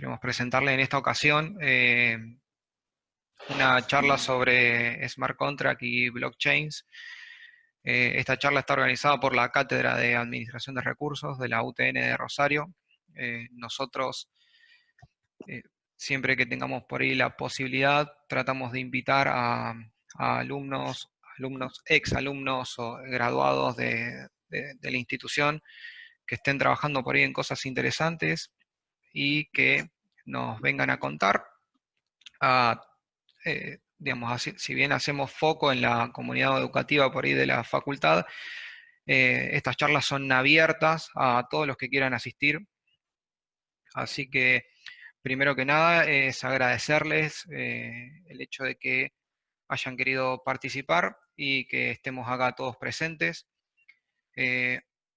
Queremos presentarle en esta ocasión una charla sobre smart contract y blockchains. Esta charla está organizada por la Cátedra de Administración de Recursos de la UTN de Rosario. Nosotros, siempre que tengamos por ahí la posibilidad, tratamos de invitar a alumnos, exalumnos o graduados de la institución que estén trabajando por ahí en cosas interesantes y que nos vengan a contar. Digamos, así, si bien hacemos foco en la comunidad educativa por ahí de la facultad, estas charlas son abiertas a todos los que quieran asistir. Así que, primero que nada, es agradecerles el hecho de que hayan querido participar y que estemos acá todos presentes.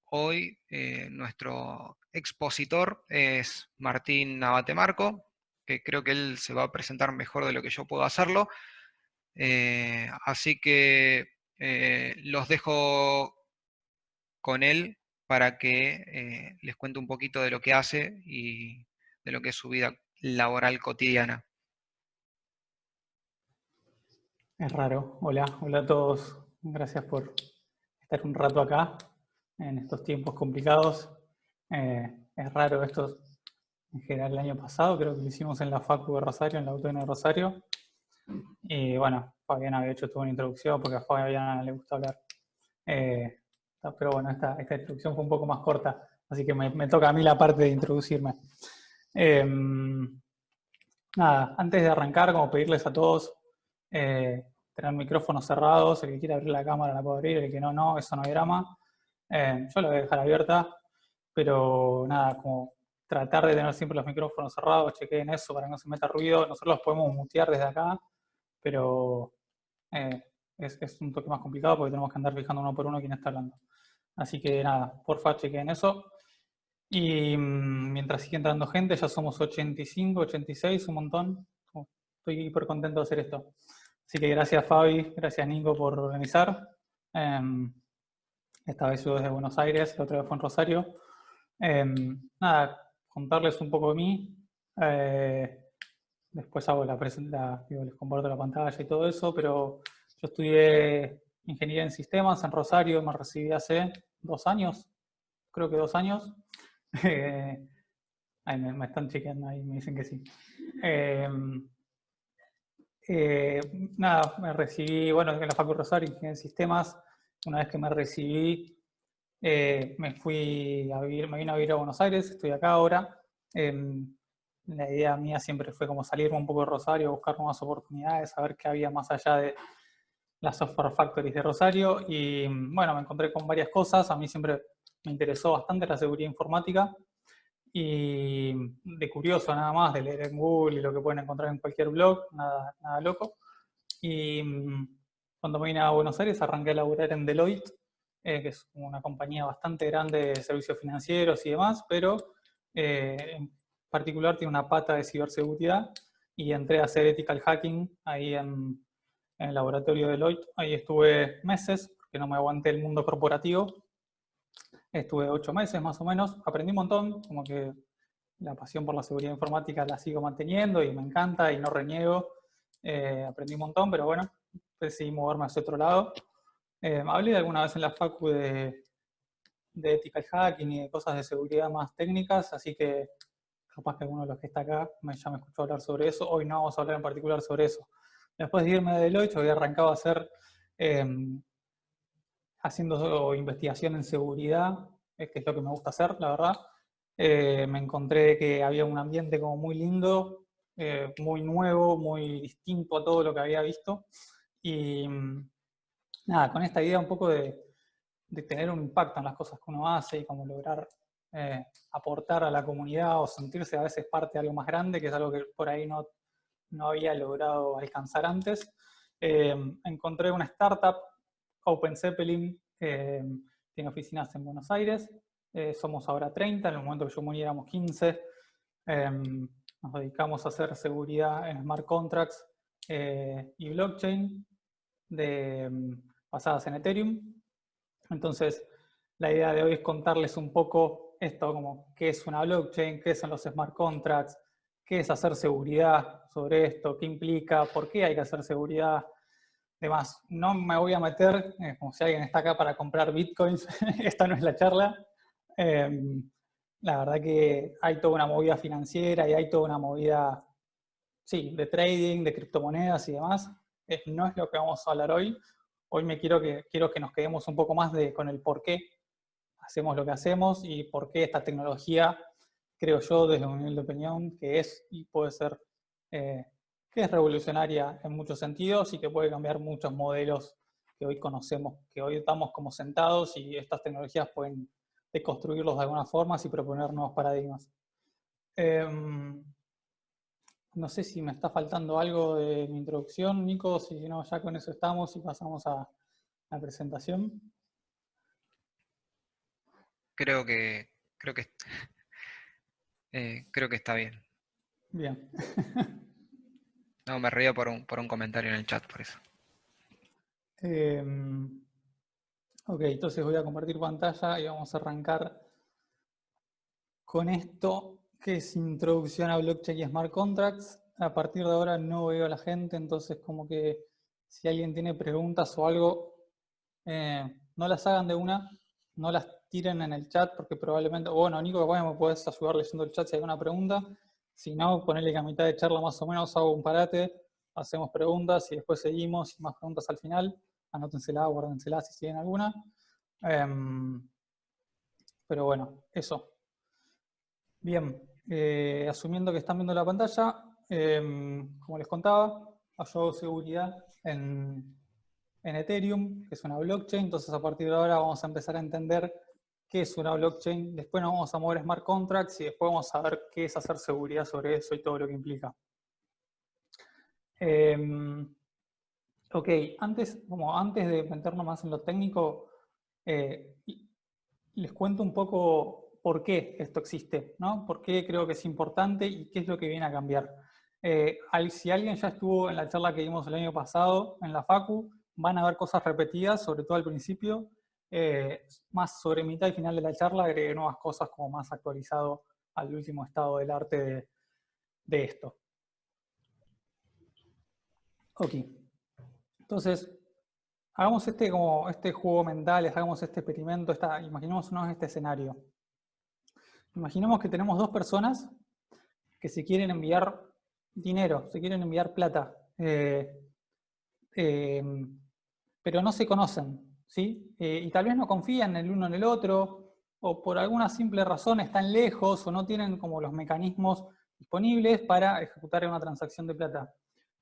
Hoy nuestro expositor es Martín Nabatemarco, que creo que él se va a presentar mejor de lo que yo puedo hacerlo. Así que los dejo con él para que les cuente un poquito de lo que hace y de lo que es su vida laboral cotidiana. Es raro. Hola a todos. Gracias por estar un rato acá en estos tiempos complicados. Es raro esto. En general el año pasado creo que lo hicimos en la Facu de Rosario, en la UTN de Rosario. Y bueno, Fabián había hecho toda una introducción porque a Fabián le gusta hablar. Pero bueno, esta introducción fue un poco más corta, así que me toca a mí la parte de introducirme. Nada, antes de arrancar, como pedirles a todos tener micrófonos cerrados. El que quiera abrir la cámara la puede abrir, el que no, no, eso no hay drama. Yo la voy a dejar abierta, pero nada, como tratar de tener siempre los micrófonos cerrados, chequeen eso para que no se meta ruido. Nosotros los podemos mutear desde acá, pero es un toque más complicado porque tenemos que andar fijando uno por uno quién está hablando. Así que nada, porfa, chequeen eso. Y mientras sigue entrando gente, ya somos 85, 86, un montón. Estoy hiper contento de hacer esto. Así que gracias Fabi, gracias Nico por organizar. Esta vez yo desde Buenos Aires, la otra vez fue en Rosario. Nada, contarles un poco de mí. Después hago les comparto la pantalla y todo eso, pero yo estudié Ingeniería en Sistemas en Rosario, me recibí hace 2 años, creo que 2 años. Ahí me están chequeando, ahí me dicen que sí. Nada, me recibí, bueno, en la Facultad Rosario, Ingeniería en Sistemas. Una vez que me recibí, me vine a vivir a Buenos Aires, estoy acá ahora. La idea mía siempre fue como salirme un poco de Rosario, buscar nuevas oportunidades, saber qué había más allá de las software factories de Rosario. Y bueno, me encontré con varias cosas. A mí siempre me interesó bastante la seguridad informática. Y de curioso nada más, de leer en Google y lo que pueden encontrar en cualquier blog, nada loco. Y cuando me vine a Buenos Aires arranqué a laburar en Deloitte, que es una compañía bastante grande de servicios financieros y demás, pero en particular tiene una pata de ciberseguridad, y entré a hacer ethical hacking ahí en el laboratorio de Deloitte. Ahí estuve meses, porque no me aguanté el mundo corporativo. Estuve 8 meses más o menos, aprendí un montón, como que la pasión por la seguridad informática la sigo manteniendo y me encanta y no reniego. Aprendí un montón, pero bueno, decidí moverme hacia otro lado. Hablé alguna vez en la facu de ethical hacking y de cosas de seguridad más técnicas, así que capaz que alguno de los que está acá ya me escuchó hablar sobre eso. Hoy no vamos a hablar en particular sobre eso. Después de irme de Deloitte, yo había arrancado a hacer haciendo investigación en seguridad, que es lo que me gusta hacer, la verdad. Me encontré que había un ambiente como muy lindo, muy nuevo, muy distinto a todo lo que había visto. Y nada, con esta idea un poco de tener un impacto en las cosas que uno hace y como lograr aportar a la comunidad o sentirse a veces parte de algo más grande, que es algo que por ahí no había logrado alcanzar antes. Encontré una startup, Open Zeppelin, tiene oficinas en Buenos Aires. Somos ahora 30, en el momento que yo morí éramos 15. Nos dedicamos a hacer seguridad en smart contracts y blockchain basadas en Ethereum. Entonces, la idea de hoy es contarles un poco esto, como qué es una blockchain, qué son los smart contracts, qué es hacer seguridad sobre esto, qué implica, por qué hay que hacer seguridad, demás. No me voy a meter, como si alguien está acá para comprar bitcoins, esta no es la charla. La verdad que hay toda una movida financiera y hay toda una movida, sí, de trading, de criptomonedas y demás. No es lo que vamos a hablar hoy. Hoy quiero que nos quedemos un poco más con el por qué hacemos lo que hacemos y por qué esta tecnología, creo yo, desde un nivel de opinión, que es y puede ser, que es revolucionaria en muchos sentidos y que puede cambiar muchos modelos que hoy conocemos, que hoy estamos como sentados y estas tecnologías pueden deconstruirlos de alguna forma y proponer nuevos paradigmas. No sé si me está faltando algo de mi introducción, Nico, si no, ya con eso estamos y pasamos a la presentación. Creo que creo que está bien. Bien. No, me reía por un comentario en el chat, por eso. Ok, entonces voy a compartir pantalla y vamos a arrancar con esto, que es introducción a blockchain y smart contracts. A partir de ahora no veo a la gente, entonces como que si alguien tiene preguntas o algo, no las hagan de una, no las tiren en el chat, porque probablemente, bueno, Nico, capaz me puedes ayudar leyendo el chat si hay alguna pregunta. Si no, ponele que a mitad de charla más o menos hago un parate, hacemos preguntas y después seguimos y más preguntas al final. Anótensela, guárdensela si tienen alguna. Pero bueno, eso. Bien, asumiendo que están viendo la pantalla, como les contaba, yo hago seguridad en Ethereum, que es una blockchain. Entonces a partir de ahora vamos a empezar a entender qué es una blockchain. Después nos vamos a mover smart contracts y después vamos a ver qué es hacer seguridad sobre eso y todo lo que implica. Ok, antes de meternos más en lo técnico, les cuento un poco por qué esto existe, ¿no? Por qué creo que es importante y qué es lo que viene a cambiar. Si alguien ya estuvo en la charla que dimos el año pasado en la Facu, van a ver cosas repetidas, sobre todo al principio. Más sobre mitad y final de la charla agregué nuevas cosas como más actualizado al último estado del arte de esto. Ok. Entonces, hagamos este juego mental, hagamos este experimento, imaginémonos este escenario. Imaginemos que tenemos dos personas que se quieren enviar dinero, se quieren enviar plata, pero no se conocen, ¿sí? Y tal vez no confían el uno en el otro, o por alguna simple razón están lejos o no tienen como los mecanismos disponibles para ejecutar una transacción de plata.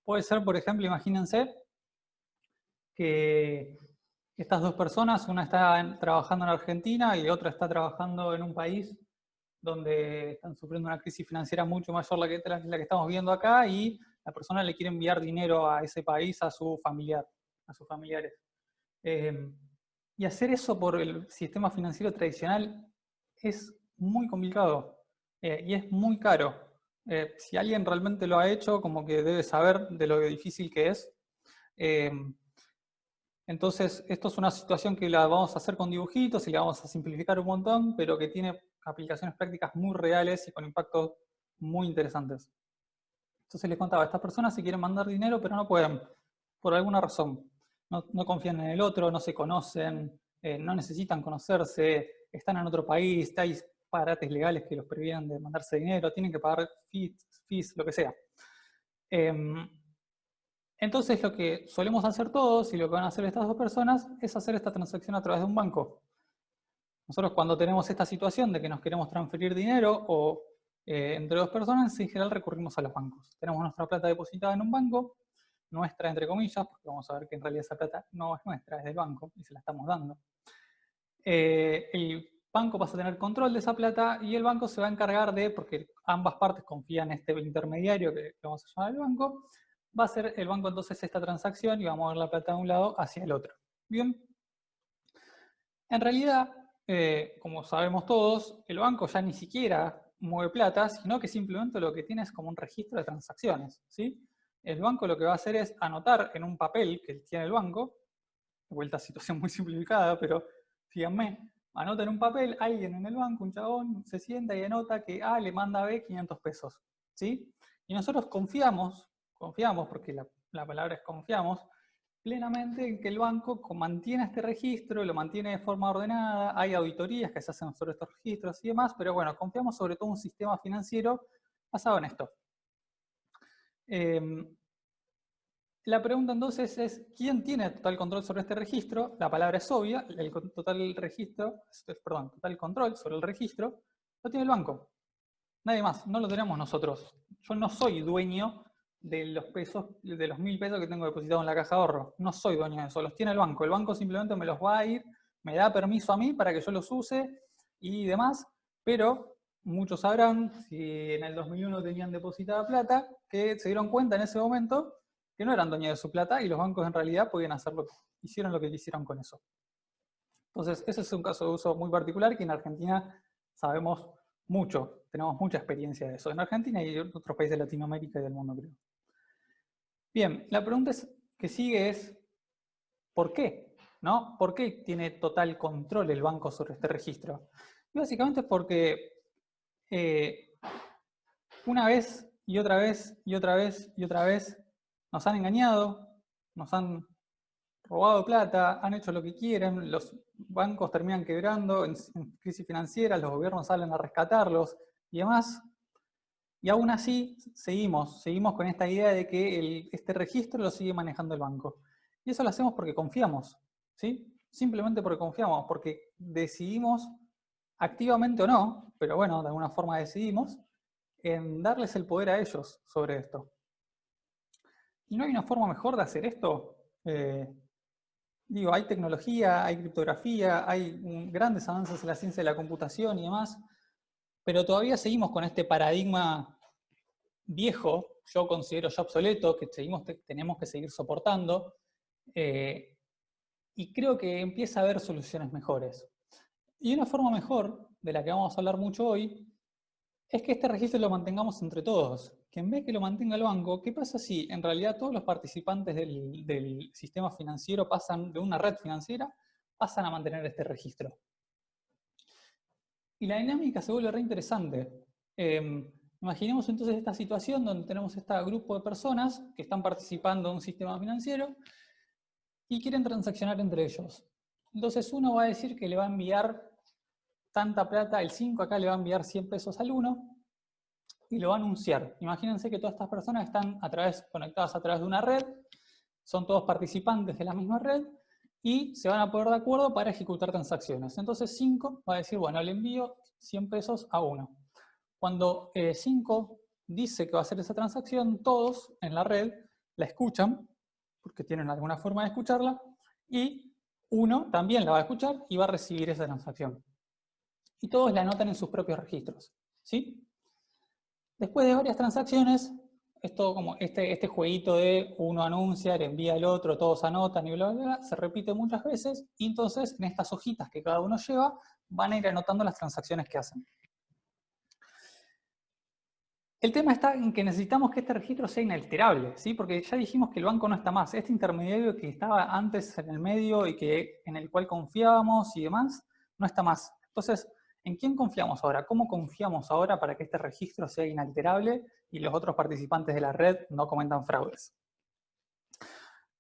Puede ser, por ejemplo, imagínense que estas dos personas, una está trabajando en Argentina y otra está trabajando en un país donde están sufriendo una crisis financiera mucho mayor la que estamos viendo acá, y la persona le quiere enviar dinero a ese país a su familiar, a sus familiares. Y hacer eso por el sistema financiero tradicional es muy complicado y es muy caro. Si alguien realmente lo ha hecho, como que debe saber de lo difícil que es. Entonces, esto es una situación que la vamos a hacer con dibujitos y la vamos a simplificar un montón, pero que tiene aplicaciones prácticas muy reales y con impactos muy interesantes. Entonces les contaba, estas personas se quieren mandar dinero, pero no pueden, por alguna razón. No confían en el otro, no se conocen, no necesitan conocerse, están en otro país, hay parates legales que los previenen de mandarse dinero, tienen que pagar fees, lo que sea. Entonces lo que solemos hacer todos y lo que van a hacer estas dos personas es hacer esta transacción a través de un banco. Nosotros cuando tenemos esta situación de que nos queremos transferir dinero o entre dos personas, en general recurrimos a los bancos. Tenemos nuestra plata depositada en un banco, nuestra entre comillas, porque vamos a ver que en realidad esa plata no es nuestra, es del banco y se la estamos dando. El banco pasa a tener control de esa plata y el banco se va a encargar de, porque ambas partes confían en este intermediario que vamos a llamar el banco, va a hacer el banco entonces esta transacción y va a mover la plata de un lado hacia el otro. Bien. En realidad, como sabemos todos, el banco ya ni siquiera mueve plata, sino que simplemente lo que tiene es como un registro de transacciones, ¿sí? El banco lo que va a hacer es anotar en un papel que tiene el banco, de vuelta a situación muy simplificada, pero fíjenme, anota en un papel, alguien en el banco, un chabón, se sienta y anota que A le manda a B 500 pesos. ¿sí? Y nosotros confiamos, porque la palabra es confiamos, plenamente en que el banco mantiene este registro, lo mantiene de forma ordenada, hay auditorías que se hacen sobre estos registros y demás, pero bueno, confiamos sobre todo en un sistema financiero basado en esto. La pregunta entonces es, ¿quién tiene total control sobre este registro? La palabra es obvia, el total control sobre el registro lo tiene el banco. Nadie más, no lo tenemos nosotros. Yo no soy dueño de los pesos, de los 1000 pesos que tengo depositados en la caja de ahorro. No soy dueño de eso, los tiene el banco. El banco simplemente me los va a ir, me da permiso a mí para que yo los use y demás, pero muchos sabrán, si en el 2001 tenían depositada plata, que se dieron cuenta en ese momento que no eran dueños de su plata y los bancos en realidad podían hicieron lo que quisieron con eso. Entonces, ese es un caso de uso muy particular que en Argentina sabemos mucho, tenemos mucha experiencia de eso, en Argentina y en otros países de Latinoamérica y del mundo, creo. Bien, la pregunta que sigue es, ¿por qué? ¿No? ¿Por qué tiene total control el banco sobre este registro? Y básicamente es porque una vez y otra vez y otra vez y otra vez nos han engañado, nos han robado plata, han hecho lo que quieren, los bancos terminan quebrando en crisis financieras, los gobiernos salen a rescatarlos y demás. Y aún así seguimos con esta idea de que este registro lo sigue manejando el banco. Y eso lo hacemos porque confiamos, ¿sí? Simplemente porque confiamos, porque decidimos, activamente o no, pero bueno, de alguna forma decidimos, en darles el poder a ellos sobre esto. ¿Y no hay una forma mejor de hacer esto? Digo, hay tecnología, hay criptografía, hay grandes avances en la ciencia de la computación y demás, pero todavía seguimos con este paradigma viejo, yo considero ya obsoleto, que tenemos que seguir soportando, y creo que empieza a haber soluciones mejores. Y una forma mejor, de la que vamos a hablar mucho hoy, es que este registro lo mantengamos entre todos. Que en vez que lo mantenga el banco, ¿qué pasa si en realidad todos los participantes del sistema financiero de una red financiera, pasan a mantener este registro? Y la dinámica se vuelve re interesante. Imaginemos entonces esta situación donde tenemos este grupo de personas que están participando de un sistema financiero y quieren transaccionar entre ellos. Entonces uno va a decir que le va a enviar tanta plata, el 5 acá le va a enviar 100 pesos al 1 y lo va a anunciar. Imagínense que todas estas personas están conectadas a través de una red, son todos participantes de la misma red y se van a poner de acuerdo para ejecutar transacciones. Entonces 5 va a decir, bueno, le envío 100 pesos a 1. Cuando 5 dice que va a hacer esa transacción, todos en la red la escuchan, porque tienen alguna forma de escucharla, y 1 también la va a escuchar y va a recibir esa transacción. Y todos la anotan en sus propios registros, ¿sí? Después de varias transacciones, esto como este jueguito de uno anuncia, le envía al otro, todos anotan y bla, bla, bla, se repite muchas veces, y entonces en estas hojitas que cada uno lleva, van a ir anotando las transacciones que hacen. El tema está en que necesitamos que este registro sea inalterable, ¿sí? Porque ya dijimos que el banco no está más. Este intermediario que estaba antes en el medio y en el cual confiábamos y demás, no está más. Entonces, ¿en quién confiamos ahora? ¿Cómo confiamos ahora para que este registro sea inalterable y los otros participantes de la red no cometan fraudes?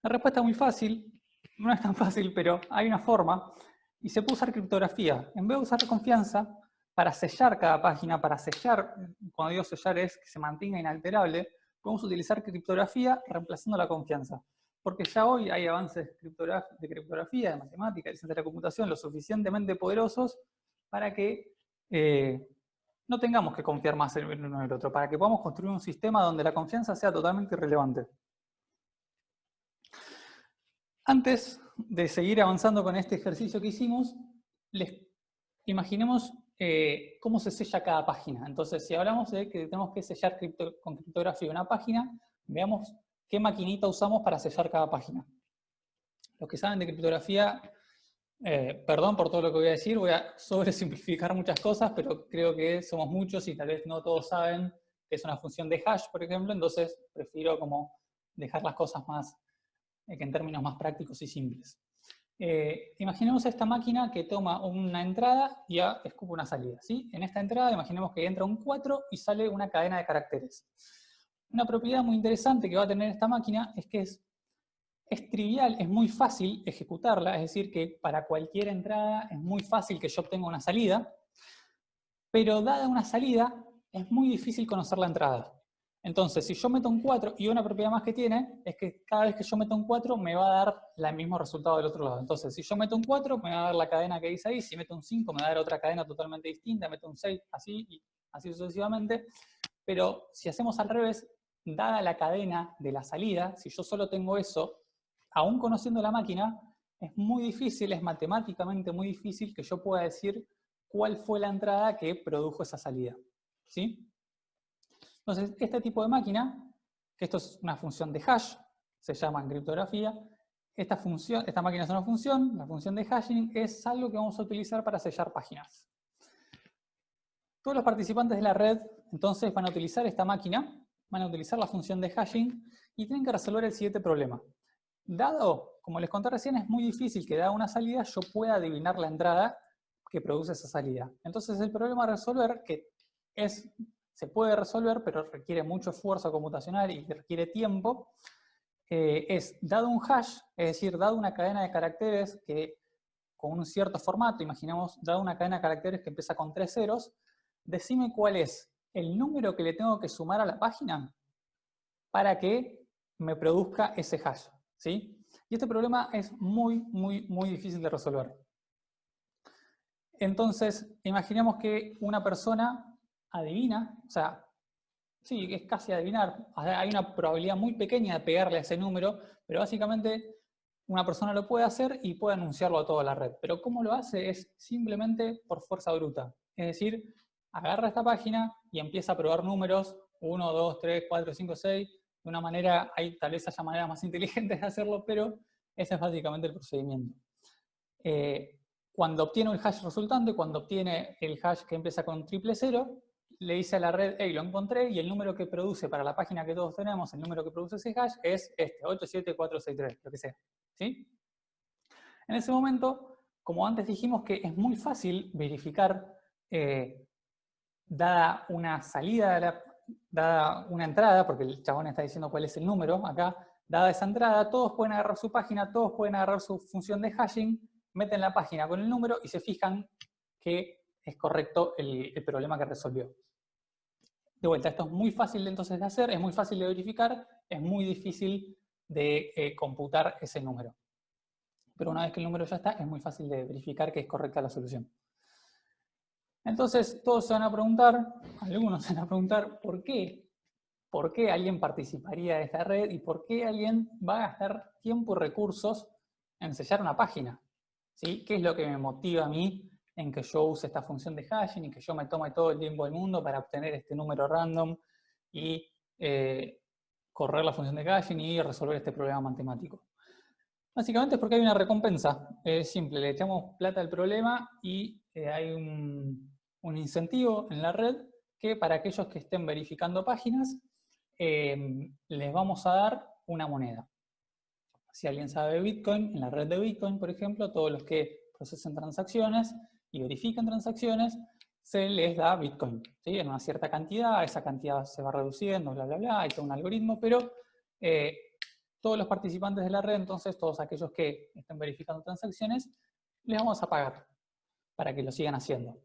La respuesta es muy fácil, no es tan fácil, pero hay una forma, y se puede usar criptografía. En vez de usar confianza, para sellar cada página, para sellar, cuando digo sellar es que se mantenga inalterable, podemos utilizar criptografía reemplazando la confianza. Porque ya hoy hay avances de criptografía, de matemática, de ciencia de la computación, lo suficientemente poderosos para que no tengamos que confiar más en el uno en el otro, para que podamos construir un sistema donde la confianza sea totalmente irrelevante. Antes de seguir avanzando con este ejercicio que hicimos, imaginemos cómo se sella cada página. Entonces, si hablamos de que tenemos que sellar con criptografía una página, veamos qué maquinita usamos para sellar cada página. Los que saben de criptografía, perdón por todo lo que voy a decir, voy a sobresimplificar muchas cosas, pero creo que somos muchos y tal vez no todos saben que es una función de hash, por ejemplo, entonces prefiero como dejar las cosas más, que en términos más prácticos y simples. Imaginemos esta máquina que toma una entrada y escupe una salida, ¿sí? En esta entrada imaginemos que entra un 4 y sale una cadena de caracteres. Una propiedad muy interesante que va a tener esta máquina es que es trivial, es muy fácil ejecutarla, es decir, que para cualquier entrada es muy fácil que yo obtenga una salida, pero dada una salida es muy difícil conocer la entrada. Entonces, si yo meto un 4, y una propiedad más que tiene, es que cada vez que yo meto un 4 me va a dar el mismo resultado del otro lado. Entonces, si yo meto un 4, me va a dar la cadena que dice ahí, si meto un 5, me va a dar otra cadena totalmente distinta, meto un 6, así, y así sucesivamente. Pero si hacemos al revés, dada la cadena de la salida, si yo solo tengo eso, aún conociendo la máquina, es muy difícil, es matemáticamente muy difícil que yo pueda decir cuál fue la entrada que produjo esa salida. ¿Sí? Entonces, este tipo de máquina, que esto es una función de hash, se llama en criptografía, esta máquina es una función, la función de hashing es algo que vamos a utilizar para sellar páginas. Todos los participantes de la red, entonces, van a utilizar esta máquina, van a utilizar la función de hashing y tienen que resolver el siguiente problema. Dado, como les conté recién, es muy difícil que dada una salida yo pueda adivinar la entrada que produce esa salida. Entonces, el problema a resolver, que se puede resolver, pero requiere mucho esfuerzo computacional y requiere tiempo, es dado un hash, es decir, dado una cadena de caracteres que con un cierto formato, imaginemos, dado una cadena de caracteres que empieza con 3 ceros, decime cuál es el número que le tengo que sumar a la página para que me produzca ese hash, ¿sí? Y este problema es muy, muy, muy difícil de resolver. Entonces, imaginemos que una persona adivina, o sea, sí, es casi adivinar, hay una probabilidad muy pequeña de pegarle a ese número, pero básicamente una persona lo puede hacer y puede anunciarlo a toda la red. Pero ¿cómo lo hace? Es simplemente por fuerza bruta. Es decir, agarra esta página y empieza a probar números, 1, 2, 3, 4, 5, 6, de una manera, tal vez haya maneras más inteligentes de hacerlo, pero ese es básicamente el procedimiento. Cuando obtiene el hash resultante, cuando obtiene el hash que empieza con 000, le dice a la red, hey, lo encontré, y el número que produce para la página que todos tenemos, el número que produce ese hash es este, 87463, lo que sea. ¿Sí? En ese momento, como antes dijimos que es muy fácil verificar, dada una salida, dada una entrada, porque el chabón está diciendo cuál es el número acá, dada esa entrada, todos pueden agarrar su página, todos pueden agarrar su función de hashing, meten la página con el número y se fijan que es correcto el problema que resolvió. De vuelta, esto es muy fácil entonces de hacer, es muy fácil de verificar, es muy difícil de computar ese número. Pero una vez que el número ya está, es muy fácil de verificar que es correcta la solución. Entonces, todos se van a preguntar, algunos se van a preguntar, ¿por qué? ¿Por qué alguien participaría de esta red y por qué alguien va a gastar tiempo y recursos en sellar una página? ¿Sí? ¿Qué es lo que me motiva a mí en que yo use esta función de hashing y que yo me tome todo el tiempo del mundo para obtener este número random y correr la función de hashing y resolver este problema matemático? Básicamente es porque hay una recompensa. Es simple, le echamos plata al problema y hay un incentivo en la red que para aquellos que estén verificando páginas les vamos a dar una moneda. Si alguien sabe Bitcoin, en la red de Bitcoin, por ejemplo, todos los que procesen transacciones y verifican transacciones, se les da Bitcoin, ¿sí? En una cierta cantidad, esa cantidad se va reduciendo, bla, bla, bla, hay todo un algoritmo, pero todos los participantes de la red, entonces todos aquellos que estén verificando transacciones, les vamos a pagar para que lo sigan haciendo.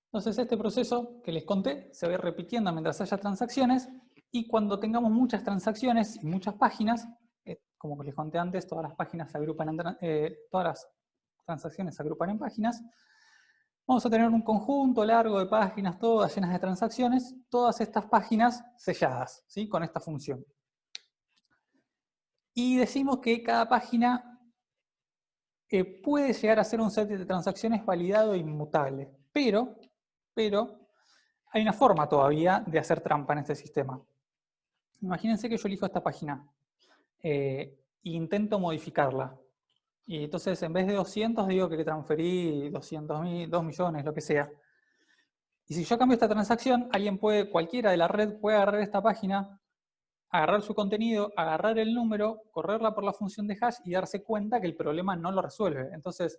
Entonces este proceso que les conté se va a ir repitiendo mientras haya transacciones y cuando tengamos muchas transacciones y muchas páginas, como les conté antes, todas las páginas se agrupan todas las transacciones se agrupan en páginas, vamos a tener un conjunto largo de páginas, todas llenas de transacciones, todas estas páginas selladas, ¿sí? Con esta función. Y decimos que cada página puede llegar a ser un set de transacciones validado e inmutable, pero hay una forma todavía de hacer trampa en este sistema. Imagínense que yo elijo esta página e intento modificarla. Y entonces en vez de 200 digo que le transferí 200.000, 2 millones, lo que sea. Y si yo cambio esta transacción, cualquiera de la red puede agarrar esta página, agarrar su contenido, agarrar el número, correrla por la función de hash y darse cuenta que el problema no lo resuelve. Entonces,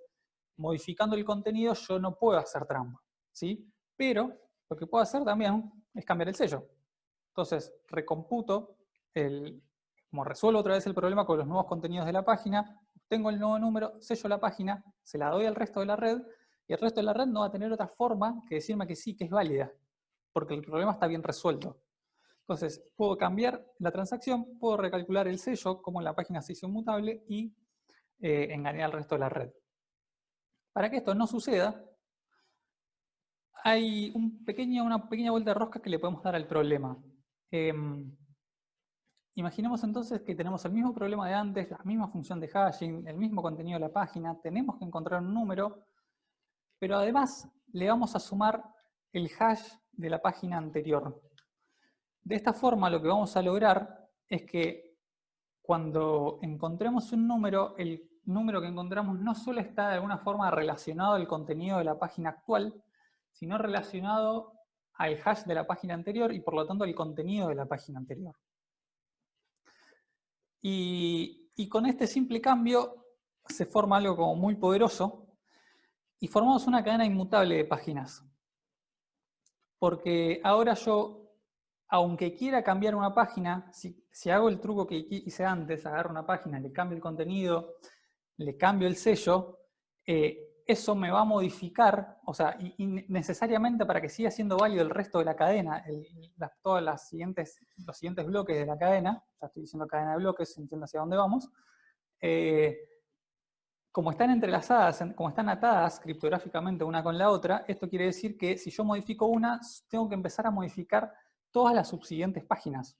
modificando el contenido yo no puedo hacer trampa, ¿sí? Pero lo que puedo hacer también es cambiar el sello. Entonces, recomputo, como resuelvo otra vez el problema con los nuevos contenidos de la página, tengo el nuevo número, sello la página, se la doy al resto de la red, y el resto de la red no va a tener otra forma que decirme que sí, que es válida, porque el problema está bien resuelto. Entonces, puedo cambiar la transacción, puedo recalcular el sello, como en la página se hizo inmutable, y engañar al resto de la red. Para que esto no suceda, hay una pequeña vuelta de rosca que le podemos dar al problema. Imaginemos entonces que tenemos el mismo problema de antes, la misma función de hashing, el mismo contenido de la página, tenemos que encontrar un número, pero además le vamos a sumar el hash de la página anterior. De esta forma lo que vamos a lograr es que cuando encontremos un número, el número que encontramos no solo está de alguna forma relacionado al contenido de la página actual, sino relacionado al hash de la página anterior y por lo tanto al contenido de la página anterior. Y con este simple cambio se forma algo como muy poderoso y formamos una cadena inmutable de páginas. Porque ahora yo, aunque quiera cambiar una página, si hago el truco que hice antes, agarro una página, le cambio el contenido, le cambio el sello, eso me va a modificar, o sea, y necesariamente para que siga siendo válido el resto de la cadena, todos los siguientes bloques de la cadena, ya estoy diciendo cadena de bloques, entiendo hacia dónde vamos, como están entrelazadas, como están atadas criptográficamente una con la otra, esto quiere decir que si yo modifico una, tengo que empezar a modificar todas las subsiguientes páginas.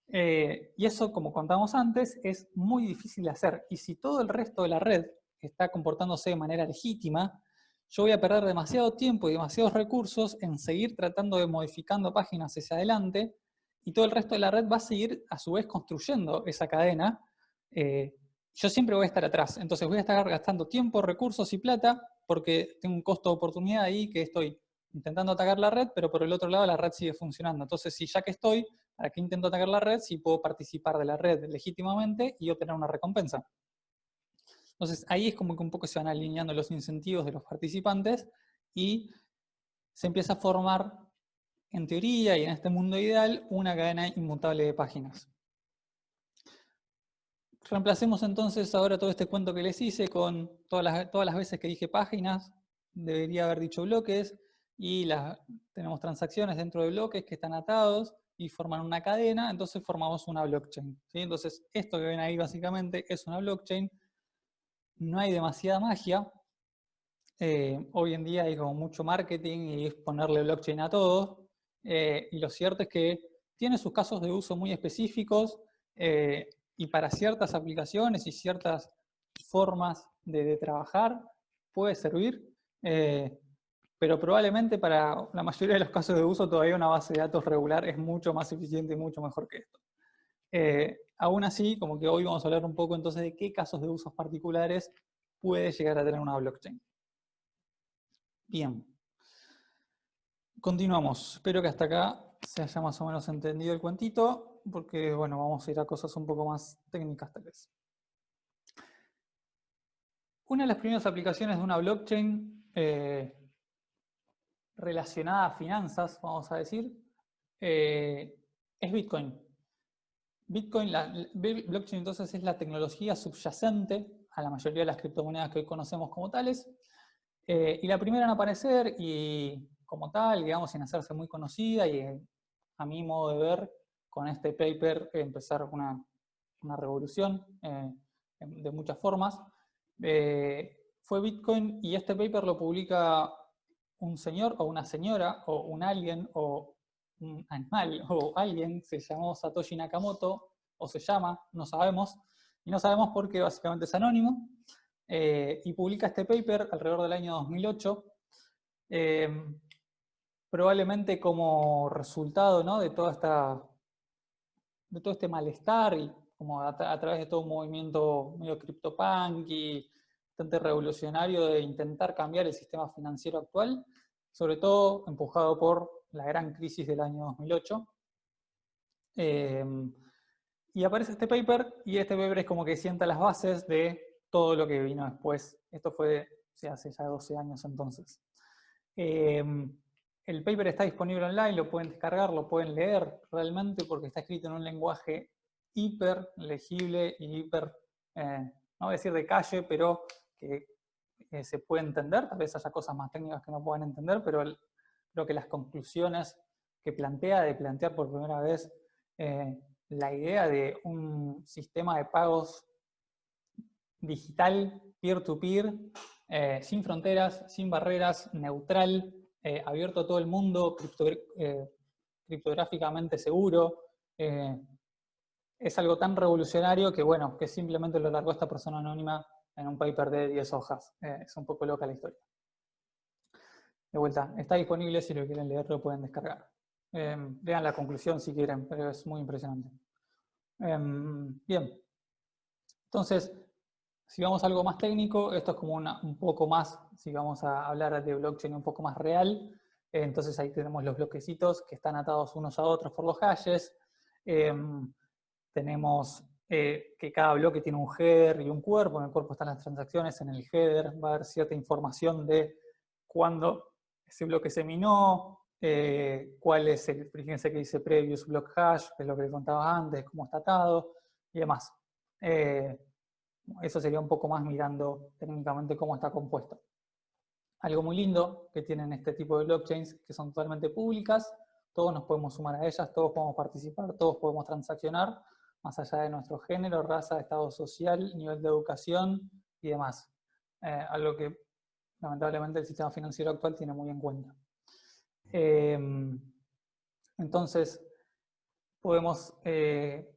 Y eso, como contamos antes, es muy difícil de hacer. Y si todo el resto de la red está comportándose de manera legítima, yo voy a perder demasiado tiempo y demasiados recursos en seguir tratando de modificando páginas hacia adelante, y todo el resto de la red va a seguir a su vez construyendo esa cadena. Yo siempre voy a estar atrás, entonces voy a estar gastando tiempo, recursos y plata porque tengo un costo de oportunidad ahí que estoy intentando atacar la red, pero por el otro lado la red sigue funcionando. Entonces, si ya que estoy, ¿para qué intento atacar la red si puedo participar de la red legítimamente y obtener una recompensa? Entonces, ahí es como que un poco se van alineando los incentivos de los participantes y se empieza a formar, en teoría y en este mundo ideal, una cadena inmutable de páginas. Reemplacemos entonces ahora todo este cuento que les hice con todas las veces que dije páginas, debería haber dicho bloques, y tenemos transacciones dentro de bloques que están atados y forman una cadena, entonces formamos una blockchain, ¿sí? Entonces esto que ven ahí básicamente es una blockchain, no hay demasiada magia, hoy en día hay como mucho marketing y es ponerle blockchain a todo, y lo cierto es que tiene sus casos de uso muy específicos, y para ciertas aplicaciones y ciertas formas de trabajar puede servir, pero probablemente para la mayoría de los casos de uso todavía una base de datos regular es mucho más eficiente y mucho mejor que esto. Aún así, como que hoy vamos a hablar un poco entonces de qué casos de usos particulares puede llegar a tener una blockchain. Bien. Continuamos. Espero que hasta acá se haya más o menos entendido el cuentito, porque bueno, vamos a ir a cosas un poco más técnicas tal vez. Una de las primeras aplicaciones de una blockchain relacionada a finanzas, vamos a decir, es Bitcoin. Blockchain entonces es la tecnología subyacente a la mayoría de las criptomonedas que hoy conocemos como tales, y la primera en aparecer y como tal, digamos, sin hacerse muy conocida y a mi modo de ver, con este paper empezar una revolución de muchas formas, fue Bitcoin, y este paper lo publica un señor o una señora o un alien o un animal o alguien, se llamó Satoshi Nakamoto o se llama, no sabemos, y no sabemos porque básicamente es anónimo, y publica este paper alrededor del año 2008, probablemente como resultado, ¿no?, de todo este malestar y como a través de todo un movimiento medio CryptoPunk y bastante revolucionario de intentar cambiar el sistema financiero actual, sobre todo empujado por la gran crisis del año 2008. Y aparece este paper, y este paper es como que sienta las bases de todo lo que vino después. Esto fue hace ya 12 años entonces. El paper está disponible online, lo pueden descargar, lo pueden leer realmente porque está escrito en un lenguaje hiper legible y hiper, no voy a decir de calle, pero que se puede entender. Tal vez haya cosas más técnicas que no puedan entender, pero creo que las conclusiones que plantea, de plantear por primera vez la idea de un sistema de pagos digital, peer-to-peer, sin fronteras, sin barreras, neutral, abierto a todo el mundo, criptográficamente seguro. Es algo tan revolucionario que, bueno, que simplemente lo largó esta persona anónima en un paper de 10 hojas. Es un poco loca la historia. De vuelta, está disponible, si lo quieren leer lo pueden descargar. Vean la conclusión si quieren, pero es muy impresionante. Bien. Entonces, si vamos a algo más técnico, esto es como un poco más, si vamos a hablar de blockchain un poco más real, entonces ahí tenemos los bloquecitos que están atados unos a otros por los hashes. Tenemos que cada bloque tiene un header y un cuerpo. En el cuerpo están las transacciones, en el header va a haber cierta información de cuándo ese bloque se minó, cuál es el, fíjense que dice previous block hash, que es lo que les contaba antes, cómo está atado y demás. Eso sería un poco más mirando técnicamente cómo está compuesto. Algo muy lindo que tienen este tipo de blockchains, que son totalmente públicas, todos nos podemos sumar a ellas, todos podemos participar, todos podemos transaccionar, más allá de nuestro género, raza, estado social, nivel de educación y demás. Algo que lamentablemente el sistema financiero actual tiene muy en cuenta. Entonces, podemos,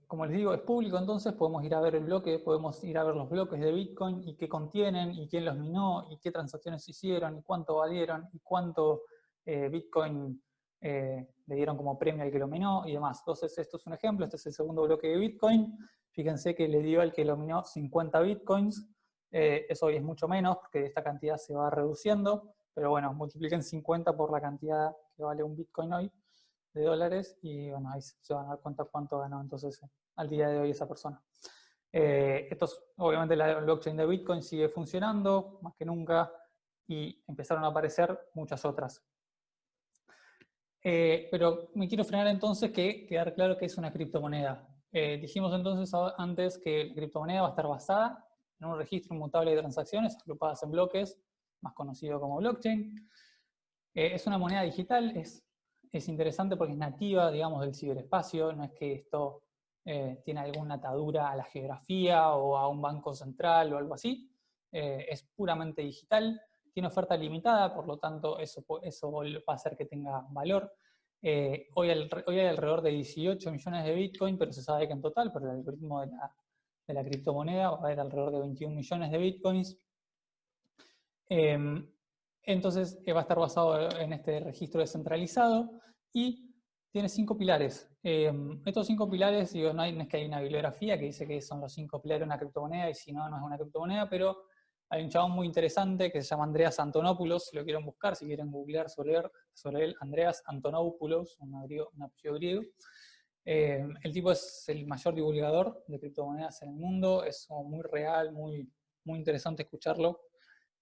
como les digo, es público, entonces podemos ir a ver el bloque, podemos ir a ver los bloques de Bitcoin y qué contienen, y quién los minó, y qué transacciones hicieron, y cuánto valieron, y cuánto Bitcoin le dieron como premio al que lo minó, y demás. Entonces, esto es un ejemplo, este es el segundo bloque de Bitcoin. Fíjense que le dio al que lo minó 50 Bitcoins. Eso hoy es mucho menos, porque esta cantidad se va reduciendo, pero bueno, multipliquen 50 por la cantidad que vale un Bitcoin hoy, de dólares, y bueno, ahí se van a dar cuenta cuánto ganó entonces al día de hoy esa persona. Obviamente la blockchain de Bitcoin sigue funcionando más que nunca y empezaron a aparecer muchas otras. Pero me quiero frenar entonces que quedar claro que es una criptomoneda. Dijimos entonces antes que la criptomoneda va a estar basada en un registro inmutable de transacciones agrupadas en bloques, más conocido como blockchain. Es una moneda digital, es interesante porque es nativa, digamos, del ciberespacio, no es que esto tiene alguna atadura a la geografía o a un banco central o algo así, es puramente digital, tiene oferta limitada, por lo tanto eso va a hacer que tenga valor. Hoy hay alrededor de 18 millones de Bitcoin, pero se sabe que en total, por el algoritmo de la criptomoneda, va a haber alrededor de 21 millones de Bitcoins. Entonces va a estar basado en este registro descentralizado y tiene 5 pilares. Estos 5 pilares, digo, no es que hay una bibliografía que dice que son los 5 pilares de una criptomoneda y si no, no es una criptomoneda, pero hay un chabón muy interesante que se llama Andreas Antonopoulos, si lo quieren buscar, si quieren googlear sobre él, Andreas Antonopoulos, un apellido griego. El tipo es el mayor divulgador de criptomonedas en el mundo, es muy real, muy interesante escucharlo.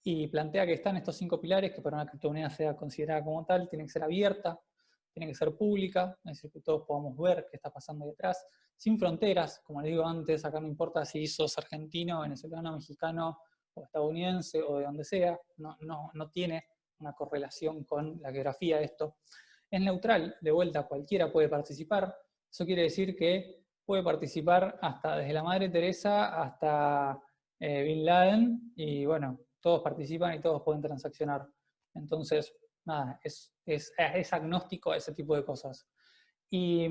Y plantea que están estos 5 pilares que para una criptomoneda sea considerada como tal, tiene que ser abierta, tiene que ser pública, es decir, que todos podamos ver qué está pasando detrás, sin fronteras, como les digo antes, acá no importa si sos argentino, venezolano, mexicano o estadounidense o de donde sea, no tiene una correlación con la geografía de esto. Es neutral, de vuelta cualquiera puede participar, eso quiere decir que puede participar hasta desde la Madre Teresa hasta Bin Laden, y bueno, todos participan y todos pueden transaccionar. Entonces, nada, es agnóstico a ese tipo de cosas. Y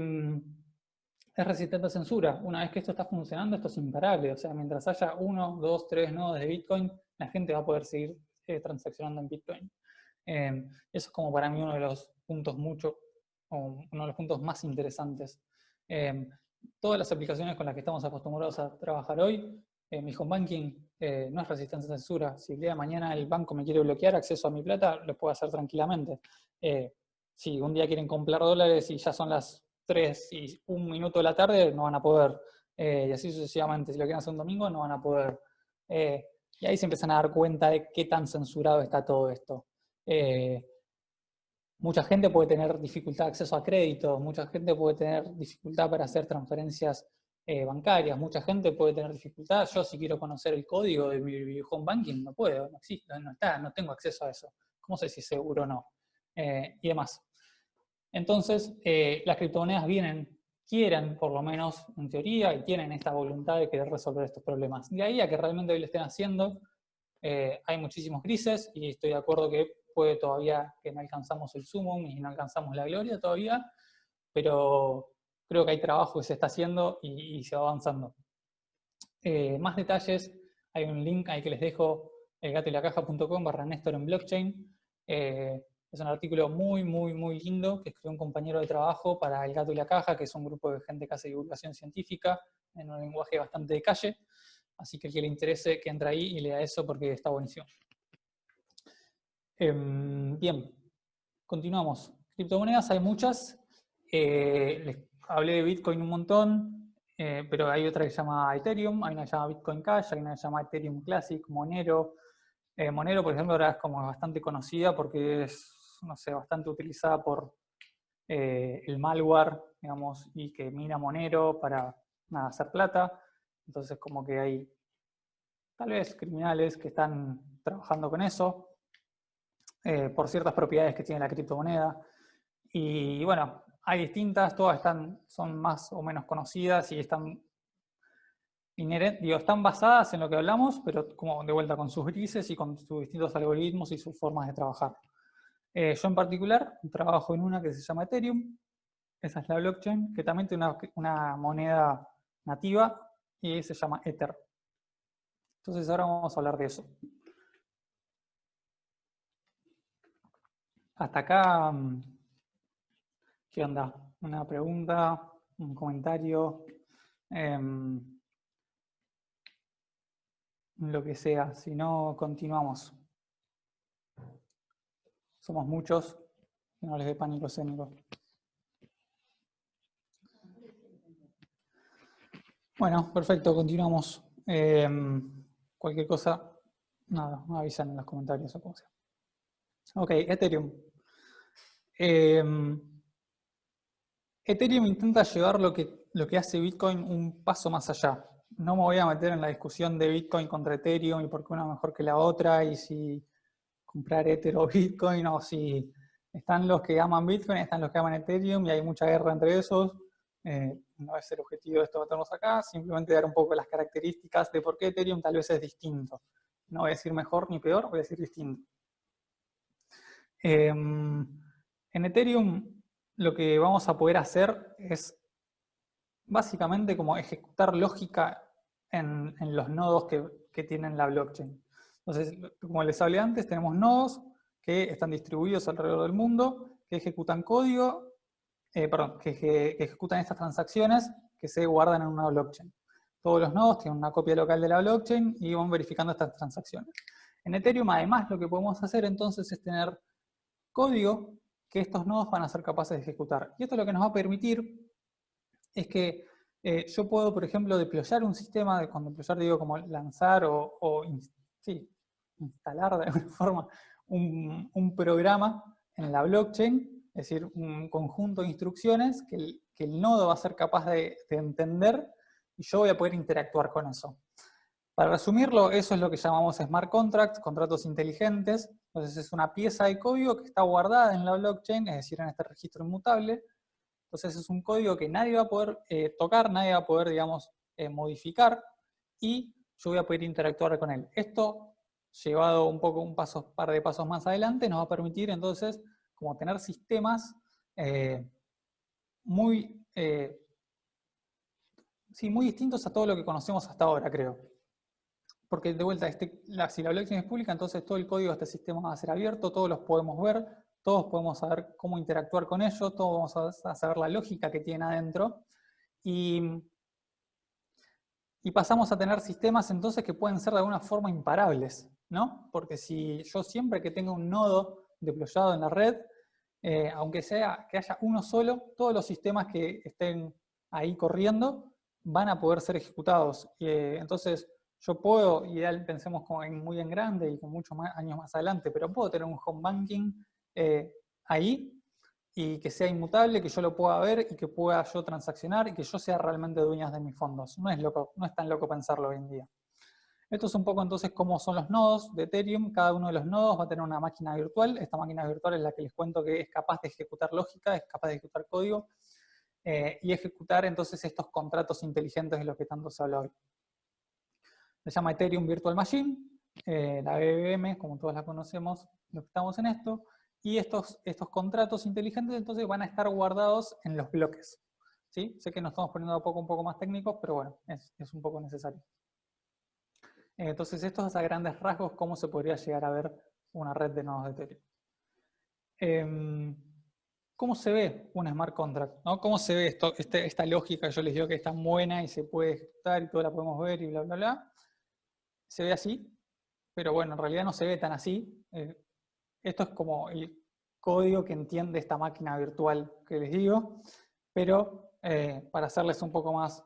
es resistente a censura. Una vez que esto está funcionando, esto es imparable. O sea, mientras haya 1, 2, 3 nodos de Bitcoin, la gente va a poder seguir transaccionando en Bitcoin. Eso es como para mí uno de los puntos uno de los puntos más interesantes. Todas las aplicaciones con las que estamos acostumbrados a trabajar hoy, mi home banking no es resistencia a censura. Si el día de mañana el banco me quiere bloquear acceso a mi plata, lo puedo hacer tranquilamente. Si un día quieren comprar dólares y ya son las 3 y 1 minuto de la tarde, no van a poder. y así sucesivamente. Si lo quieren hacer un domingo, no van a poder. Y ahí se empiezan a dar cuenta de qué tan censurado está todo esto. Mucha gente puede tener dificultad de acceso a crédito, mucha gente puede tener dificultad para hacer transferencias bancarias, mucha gente puede tener dificultad. Yo, si quiero conocer el código de mi home banking, no puedo, no existe, no está, no tengo acceso a eso. ¿Cómo sé si es seguro o no? Y demás. Entonces, las criptomonedas quieren, por lo menos en teoría, y tienen esta voluntad de querer resolver estos problemas. De ahí a que realmente hoy lo estén haciendo, hay muchísimos grises, y estoy de acuerdo que puede todavía que no alcanzamos el sumum y no alcanzamos la gloria todavía, pero creo que hay trabajo que se está haciendo y se va avanzando. Más detalles, hay un link ahí que les dejo, elgatoylacaja.com/Néstor en blockchain. Es un artículo muy, muy, muy lindo que escribió un compañero de trabajo para El Gato y la Caja, que es un grupo de gente que hace divulgación científica en un lenguaje bastante de calle. Así que el que le interese, que entre ahí y lea eso porque está buenísimo. Bien, continuamos. Criptomonedas hay muchas. Les hablé de Bitcoin un montón, pero hay otra que se llama Ethereum, hay una que se llama Bitcoin Cash, hay una que se llama Ethereum Classic, Monero. Monero, por ejemplo, ahora es como bastante conocida porque es, no sé, bastante utilizada por el malware, digamos, y que mina Monero para hacer plata. Entonces, como que hay tal vez criminales que están trabajando con eso por ciertas propiedades que tiene la criptomoneda. Y bueno, hay distintas, todas son más o menos conocidas y están están basadas en lo que hablamos, pero como de vuelta con sus grises y con sus distintos algoritmos y sus formas de trabajar. Yo en particular trabajo en una que se llama Ethereum, esa es la blockchain, que también tiene una moneda nativa y se llama Ether. Entonces ahora vamos a hablar de eso. Hasta acá, ¿qué onda? ¿Una pregunta? ¿Un comentario? Lo que sea, si no, continuamos. Somos muchos, que no les dé pánico escénico. Bueno, perfecto, continuamos. Cualquier cosa, nada, me avisan en los comentarios o como sea. Ok, Ethereum. Ethereum intenta llevar lo que hace Bitcoin un paso más allá. No me voy a meter en la discusión de Bitcoin contra Ethereum y por qué una mejor que la otra y si comprar Ether o Bitcoin o si están los que aman Bitcoin, están los que aman Ethereum y hay mucha guerra entre esos. No es el objetivo de esto meternos acá, simplemente dar un poco las características de por qué Ethereum tal vez es distinto. No voy a decir mejor ni peor, voy a decir distinto. En Ethereum lo que vamos a poder hacer es básicamente como ejecutar lógica en los nodos que tienen la blockchain. Entonces, como les hablé antes, tenemos nodos que están distribuidos alrededor del mundo, que ejecutan código, que ejecutan estas transacciones que se guardan en una blockchain. Todos los nodos tienen una copia local de la blockchain y van verificando estas transacciones. En Ethereum, además, lo que podemos hacer entonces es tener código que estos nodos van a ser capaces de ejecutar. Y esto lo que nos va a permitir es que yo puedo, por ejemplo, deployar un sistema, cuando deployar digo como lanzar instalar de alguna forma un programa en la blockchain, es decir, un conjunto de instrucciones que el nodo va a ser capaz de entender y yo voy a poder interactuar con eso. Para resumirlo, eso es lo que llamamos smart contracts, contratos inteligentes. Entonces es una pieza de código que está guardada en la blockchain, es decir, en este registro inmutable. Entonces es un código que nadie va a poder tocar, nadie va a poder, digamos, modificar y yo voy a poder interactuar con él. Esto, llevado un par de pasos más adelante, nos va a permitir entonces como tener sistemas muy distintos a todo lo que conocemos hasta ahora, creo. Porque de vuelta, si la blockchain es pública, entonces todo el código de este sistema va a ser abierto, todos los podemos ver, todos podemos saber cómo interactuar con ellos, todos vamos a saber la lógica que tiene adentro. Y pasamos a tener sistemas entonces que pueden ser de alguna forma imparables, ¿no? Porque si yo siempre que tenga un nodo deployado en la red, aunque sea que haya uno solo, todos los sistemas que estén ahí corriendo van a poder ser ejecutados. Entonces, yo puedo, pensemos como muy en grande y con muchos años más adelante, pero puedo tener un home banking ahí y que sea inmutable, que yo lo pueda ver y que pueda yo transaccionar y que yo sea realmente dueño de mis fondos. No es tan loco pensarlo hoy en día. Esto es un poco entonces cómo son los nodos de Ethereum. Cada uno de los nodos va a tener una máquina virtual. Esta máquina virtual es la que les cuento que es capaz de ejecutar lógica, es capaz de ejecutar código y ejecutar entonces estos contratos inteligentes de los que tanto se habla hoy. Se llama Ethereum Virtual Machine, la EVM, como todos la conocemos, los que estamos en esto. Y estos contratos inteligentes entonces van a estar guardados en los bloques. ¿Sí? Sé que nos estamos poniendo un poco más técnicos, pero bueno, es un poco necesario. Entonces, esto es a grandes rasgos cómo se podría llegar a ver una red de nodos de Ethereum. ¿Cómo se ve un smart contract? ¿No? ¿Cómo se ve esta lógica? Yo les digo que es tan buena y se puede ejecutar y todo la podemos ver y bla, bla, bla. Se ve así, pero bueno, en realidad no se ve tan así. Esto es como el código que entiende esta máquina virtual que les digo, pero para hacerles un poco más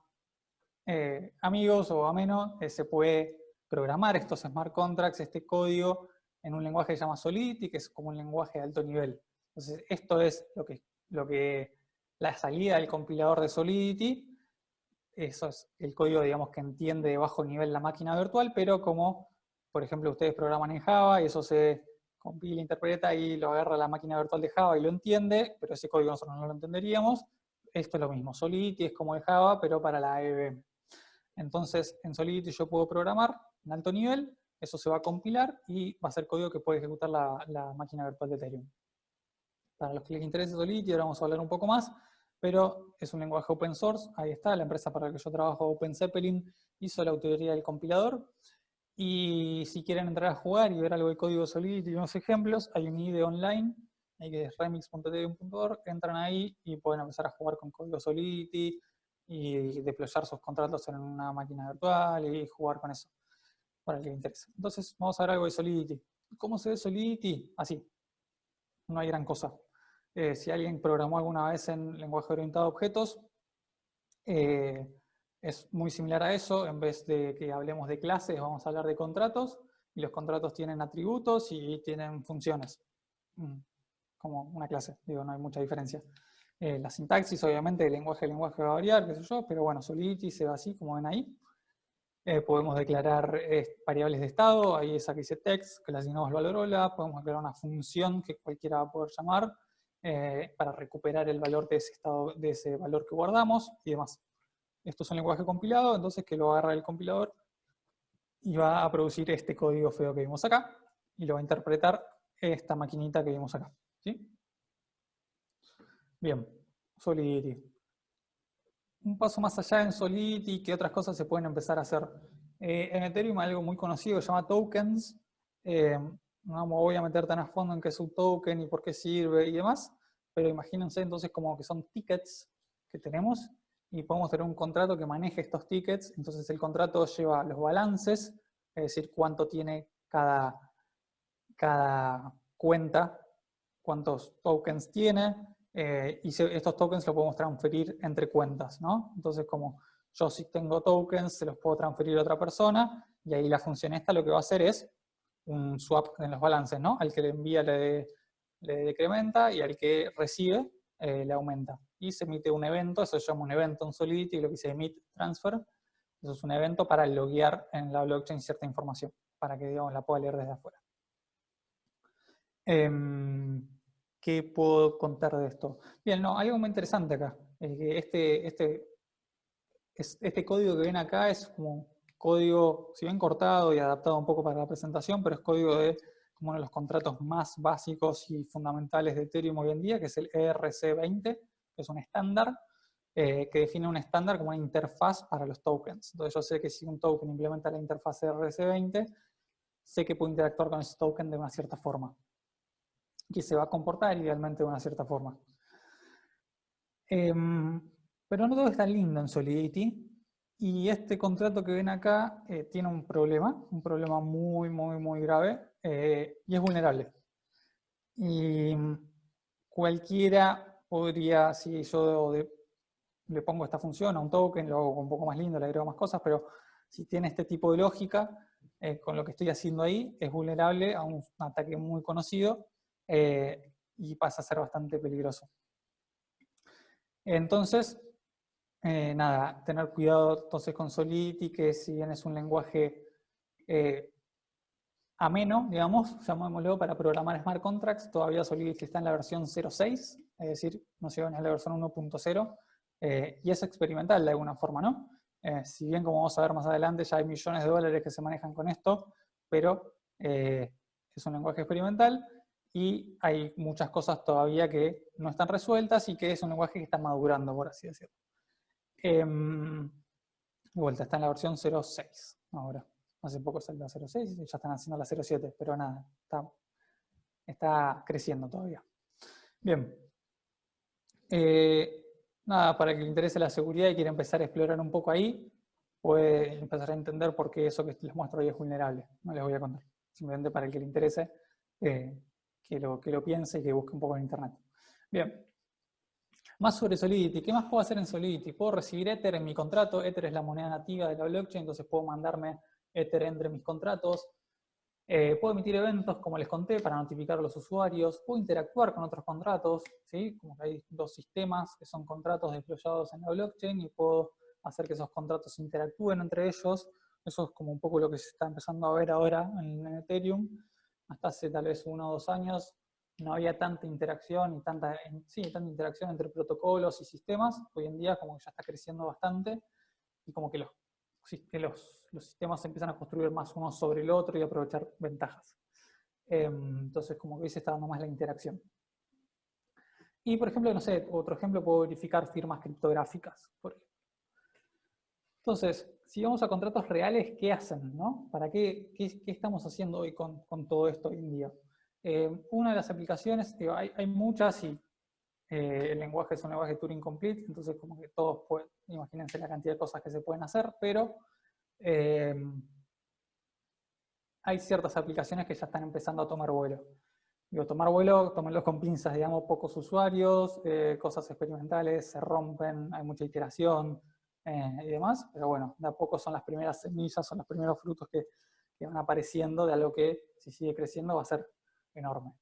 amigos o ameno, se puede programar estos smart contracts, este código, en un lenguaje que se llama Solidity, que es como un lenguaje de alto nivel. Entonces, esto es lo que la salida del compilador de Solidity, eso es el código, digamos, que entiende de bajo nivel la máquina virtual, pero como, por ejemplo, ustedes programan en Java y eso se compila, interpreta y lo agarra la máquina virtual de Java y lo entiende, pero ese código nosotros no lo entenderíamos. Esto es lo mismo, Solidity es como el Java, pero para la EVM. Entonces, en Solidity yo puedo programar en alto nivel, eso se va a compilar y va a ser código que puede ejecutar la máquina virtual de Ethereum. Para los que les interese Solidity, ahora vamos a hablar un poco más, pero es un lenguaje open source, ahí está, la empresa para la que yo trabajo, OpenZeppelin, hizo la autoría del compilador, y si quieren entrar a jugar y ver algo de código Solidity y unos ejemplos, hay un IDE online, ahí que es remix.ethereum.org, entran ahí y pueden empezar a jugar con código Solidity, y deployar sus contratos en una máquina virtual y jugar con eso, para el que le interese. Entonces, vamos a ver algo de Solidity. ¿Cómo se ve Solidity? Así, no hay gran cosa. Si alguien programó alguna vez en lenguaje orientado a objetos, es muy similar a eso. En vez de que hablemos de clases, vamos a hablar de contratos, y los contratos tienen atributos y tienen funciones. Como una clase, digo, no hay mucha diferencia. La sintaxis, obviamente, de lenguaje a lenguaje va a variar, qué sé yo, pero bueno, Solidity se va así, como ven ahí. Podemos declarar variables de estado, ahí esa que dice text, que le asignamos el valor hola, podemos declarar una función que cualquiera va a poder llamar para recuperar el valor de ese estado, de ese valor que guardamos y demás. Esto es un lenguaje compilado, entonces que lo agarra el compilador y va a producir este código feo que vimos acá y lo va a interpretar esta maquinita que vimos acá. ¿Sí? Bien, Solidity. Un paso más allá en Solidity, ¿qué otras cosas se pueden empezar a hacer? En Ethereum hay algo muy conocido que se llama tokens. No me voy a meter tan a fondo en qué es un token y por qué sirve y demás, pero imagínense entonces como que son tickets que tenemos y podemos tener un contrato que maneje estos tickets. Entonces el contrato lleva los balances, es decir, cuánto tiene cada cuenta, cuántos tokens tiene, y estos tokens los podemos transferir entre cuentas, ¿no? Entonces, como yo si tengo tokens, se los puedo transferir a otra persona, y ahí la función esta lo que va a hacer es un swap en los balances, ¿no? Al que le envía le decrementa, y al que recibe le aumenta. Y se emite un evento, eso se llama un evento en Solidity, lo que dice emit transfer. Eso es un evento para loguear en la blockchain cierta información, para que, digamos, la pueda leer desde afuera. ¿Qué puedo contar de esto? Bien, no, algo muy interesante acá. Este código que ven acá es como código, si bien cortado y adaptado un poco para la presentación, pero es código de como uno de los contratos más básicos y fundamentales de Ethereum hoy en día, que es el ERC20, que es un estándar que define un estándar como una interfaz para los tokens. Entonces yo sé que si un token implementa la interfaz ERC20, sé que puedo interactuar con ese token de una cierta forma, que se va a comportar idealmente de una cierta forma. Pero no todo es tan lindo en Solidity, y este contrato que ven acá tiene un problema muy, muy, muy grave, y es vulnerable. Y cualquiera podría, si yo le pongo esta función a un token, lo hago un poco más lindo, le agrego más cosas, pero si tiene este tipo de lógica, con lo que estoy haciendo ahí, es vulnerable a un ataque muy conocido y pasa a ser bastante peligroso. Entonces, nada, tener cuidado entonces con Solidity, que si bien es un lenguaje ameno, digamos, llamémoslo, para programar smart contracts, todavía Solidity está en la versión 0.6, es decir, no llegó ni a la versión 1.0, y es experimental de alguna forma, ¿no? Si bien, como vamos a ver más adelante, ya hay millones de dólares que se manejan con esto, pero es un lenguaje experimental y hay muchas cosas todavía que no están resueltas y que es un lenguaje que está madurando, por así decirlo. De vuelta, está en la versión 0.6 ahora. Hace poco salió la 0.6 y ya están haciendo la 0.7, pero nada, está creciendo todavía. Bien. Nada, para que le interese la seguridad y quiera empezar a explorar un poco ahí, puede empezar a entender por qué eso que les muestro hoy es vulnerable. No les voy a contar. Simplemente para el que le interese, que lo piense y que busque un poco en internet. Bien. Más sobre Solidity. ¿Qué más puedo hacer en Solidity? Puedo recibir Ether en mi contrato. Ether es la moneda nativa de la blockchain, entonces puedo mandarme Ether entre mis contratos. Puedo emitir eventos, como les conté, para notificar a los usuarios. Puedo interactuar con otros contratos, ¿sí? Como que hay dos sistemas que son contratos deployados en la blockchain y puedo hacer que esos contratos interactúen entre ellos. Eso es como un poco lo que se está empezando a ver ahora en Ethereum. Hasta hace tal vez 1 o 2 años no había tanta interacción y tanta interacción entre protocolos y sistemas. Hoy en día como que ya está creciendo bastante y como que los sistemas se empiezan a construir más uno sobre el otro y aprovechar ventajas. Entonces como que hoy se está dando más la interacción. Y por ejemplo, no sé, otro ejemplo, puedo verificar firmas criptográficas, por ejemplo. Entonces, si vamos a contratos reales, ¿qué hacen? ¿No? ¿Para qué estamos haciendo hoy con todo esto hoy en día? Una de las aplicaciones, digo, hay muchas y el lenguaje es un lenguaje Turing Complete, entonces como que todos pueden, imagínense la cantidad de cosas que se pueden hacer, pero hay ciertas aplicaciones que ya están empezando a tomar vuelo. Digo, tomar vuelo, tomarlos con pinzas, digamos, pocos usuarios, cosas experimentales, se rompen, hay mucha iteración y demás, pero bueno, de a poco son las primeras semillas, son los primeros frutos que van apareciendo de algo que, si sigue creciendo, va a ser enorme.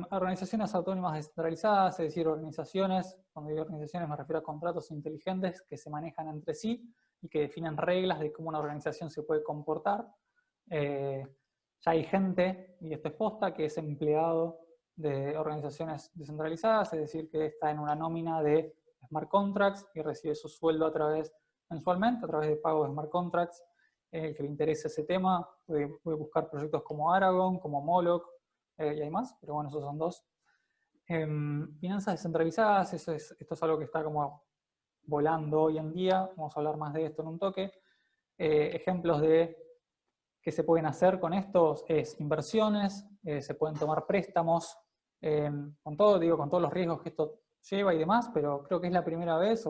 Organizaciones autónomas descentralizadas, es decir, organizaciones, cuando digo organizaciones me refiero a contratos inteligentes que se manejan entre sí y que definen reglas de cómo una organización se puede comportar. Ya hay gente, y esto es posta, que es empleado de organizaciones descentralizadas, es decir, que está en una nómina de smart contracts y recibe su sueldo mensualmente, a través de pago de smart contracts. El que le interese ese tema puede buscar proyectos como Aragon, como Moloch, y hay más, pero bueno, esos son dos. Finanzas descentralizadas, esto es algo que está como volando hoy en día, vamos a hablar más de esto en un toque. Ejemplos de qué se pueden hacer con estos es inversiones, se pueden tomar préstamos, con todo, digo, con todos los riesgos que esto lleva y demás, pero creo que es la primera vez,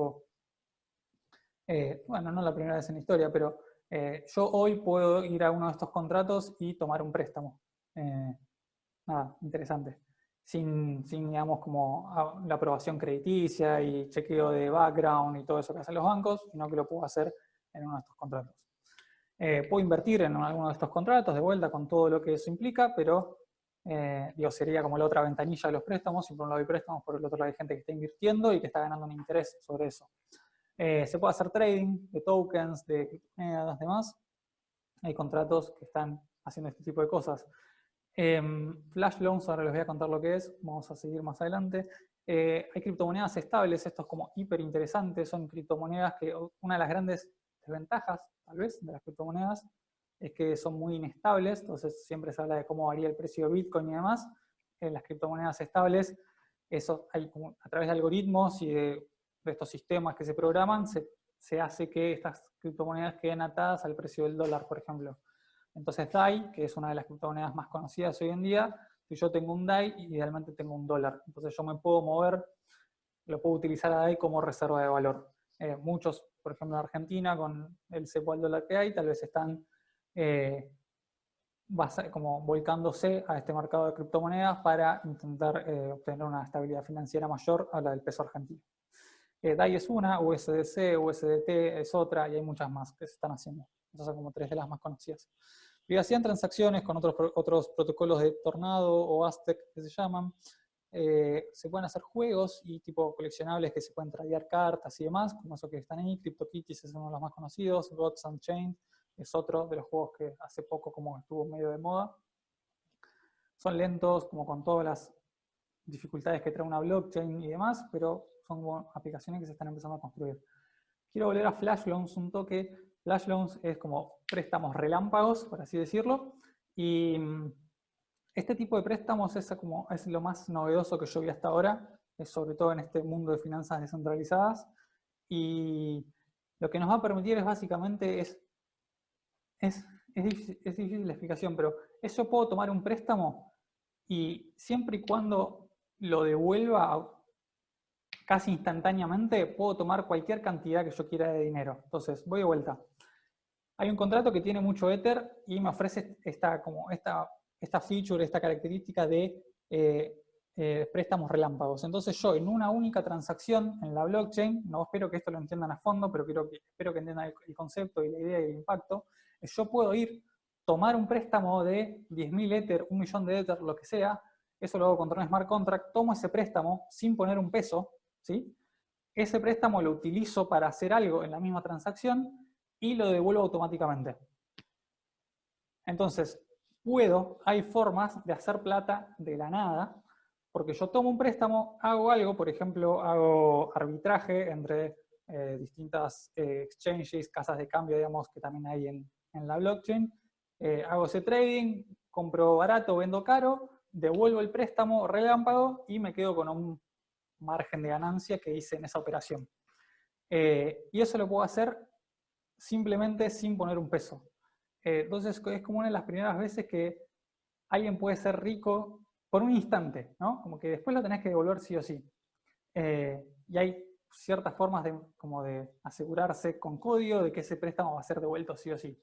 bueno, no la primera vez en la historia, pero yo hoy puedo ir a uno de estos contratos y tomar un préstamo. Nada, interesante. Sin, digamos, como la aprobación crediticia y chequeo de background y todo eso que hacen los bancos, sino que lo puedo hacer en uno de estos contratos. Puedo invertir en alguno de estos contratos, de vuelta con todo lo que eso implica, pero digo, sería como la otra ventanilla de los préstamos, si por un lado hay préstamos, por el otro lado hay gente que está invirtiendo y que está ganando un interés sobre eso. Se puede hacer trading de tokens, de criptomonedas, demás. Hay contratos que están haciendo este tipo de cosas. Flash loans, ahora les voy a contar lo que es, vamos a seguir más adelante. Hay criptomonedas estables, esto es como hiper interesante, son criptomonedas que una de las grandes desventajas, tal vez, de las criptomonedas es que son muy inestables, entonces siempre se habla de cómo varía el precio de Bitcoin y demás. En las criptomonedas estables, eso hay como, a través de algoritmos y de estos sistemas que se programan, se hace que estas criptomonedas queden atadas al precio del dólar, por ejemplo. Entonces DAI, que es una de las criptomonedas más conocidas hoy en día, si yo tengo un DAI, idealmente tengo un dólar. Entonces yo me puedo mover, lo puedo utilizar a DAI como reserva de valor. Muchos, por ejemplo en Argentina, con el cepo al dólar que hay, tal vez están como volcándose a este mercado de criptomonedas para intentar obtener una estabilidad financiera mayor a la del peso argentino. DAI es una, USDC, USDT es otra, y hay muchas más que se están haciendo. Esas son como 3 de las más conocidas. Privacidad en transacciones con otros protocolos de Tornado o Aztec que se llaman. Se pueden hacer juegos y tipo coleccionables que se pueden tradear cartas y demás, como eso que están ahí. CryptoKitties es uno de los más conocidos. Gods Unchained es otro de los juegos que hace poco como estuvo medio de moda. Son lentos, como con todas las dificultades que trae una blockchain y demás, pero son como aplicaciones que se están empezando a construir. Quiero volver a Flash Loans un toque. Flash Loans es como préstamos relámpagos, por así decirlo, y este tipo de préstamos es lo más novedoso que yo vi hasta ahora, sobre todo en este mundo de finanzas descentralizadas, y lo que nos va a permitir es básicamente, es difícil la explicación, pero es yo puedo tomar un préstamo y siempre y cuando lo devuelva casi instantáneamente, puedo tomar cualquier cantidad que yo quiera de dinero. Entonces, voy de vuelta. Hay un contrato que tiene mucho Ether y me ofrece esta feature, esta característica de préstamos relámpagos. Entonces yo en una única transacción en la blockchain, no espero que esto lo entiendan a fondo, pero espero que entiendan el concepto y la idea y el impacto, yo puedo tomar un préstamo de 10.000 Ether, 1 millón de Ether, lo que sea, eso lo hago contra un smart contract, tomo ese préstamo sin poner un peso, ¿sí? Ese préstamo lo utilizo para hacer algo en la misma transacción y lo devuelvo automáticamente. Entonces, hay formas de hacer plata de la nada, porque yo tomo un préstamo, hago algo, por ejemplo, hago arbitraje entre distintas exchanges, casas de cambio, digamos, que también hay en la blockchain, hago ese trading, compro barato, vendo caro, devuelvo el préstamo relámpago y me quedo con un margen de ganancia que hice en esa operación. Y eso lo puedo hacer simplemente sin poner un peso. Entonces es como una de las primeras veces que alguien puede ser rico por un instante, ¿no? Como que después lo tenés que devolver sí o sí. Y hay ciertas formas como de asegurarse con código de que ese préstamo va a ser devuelto sí o sí.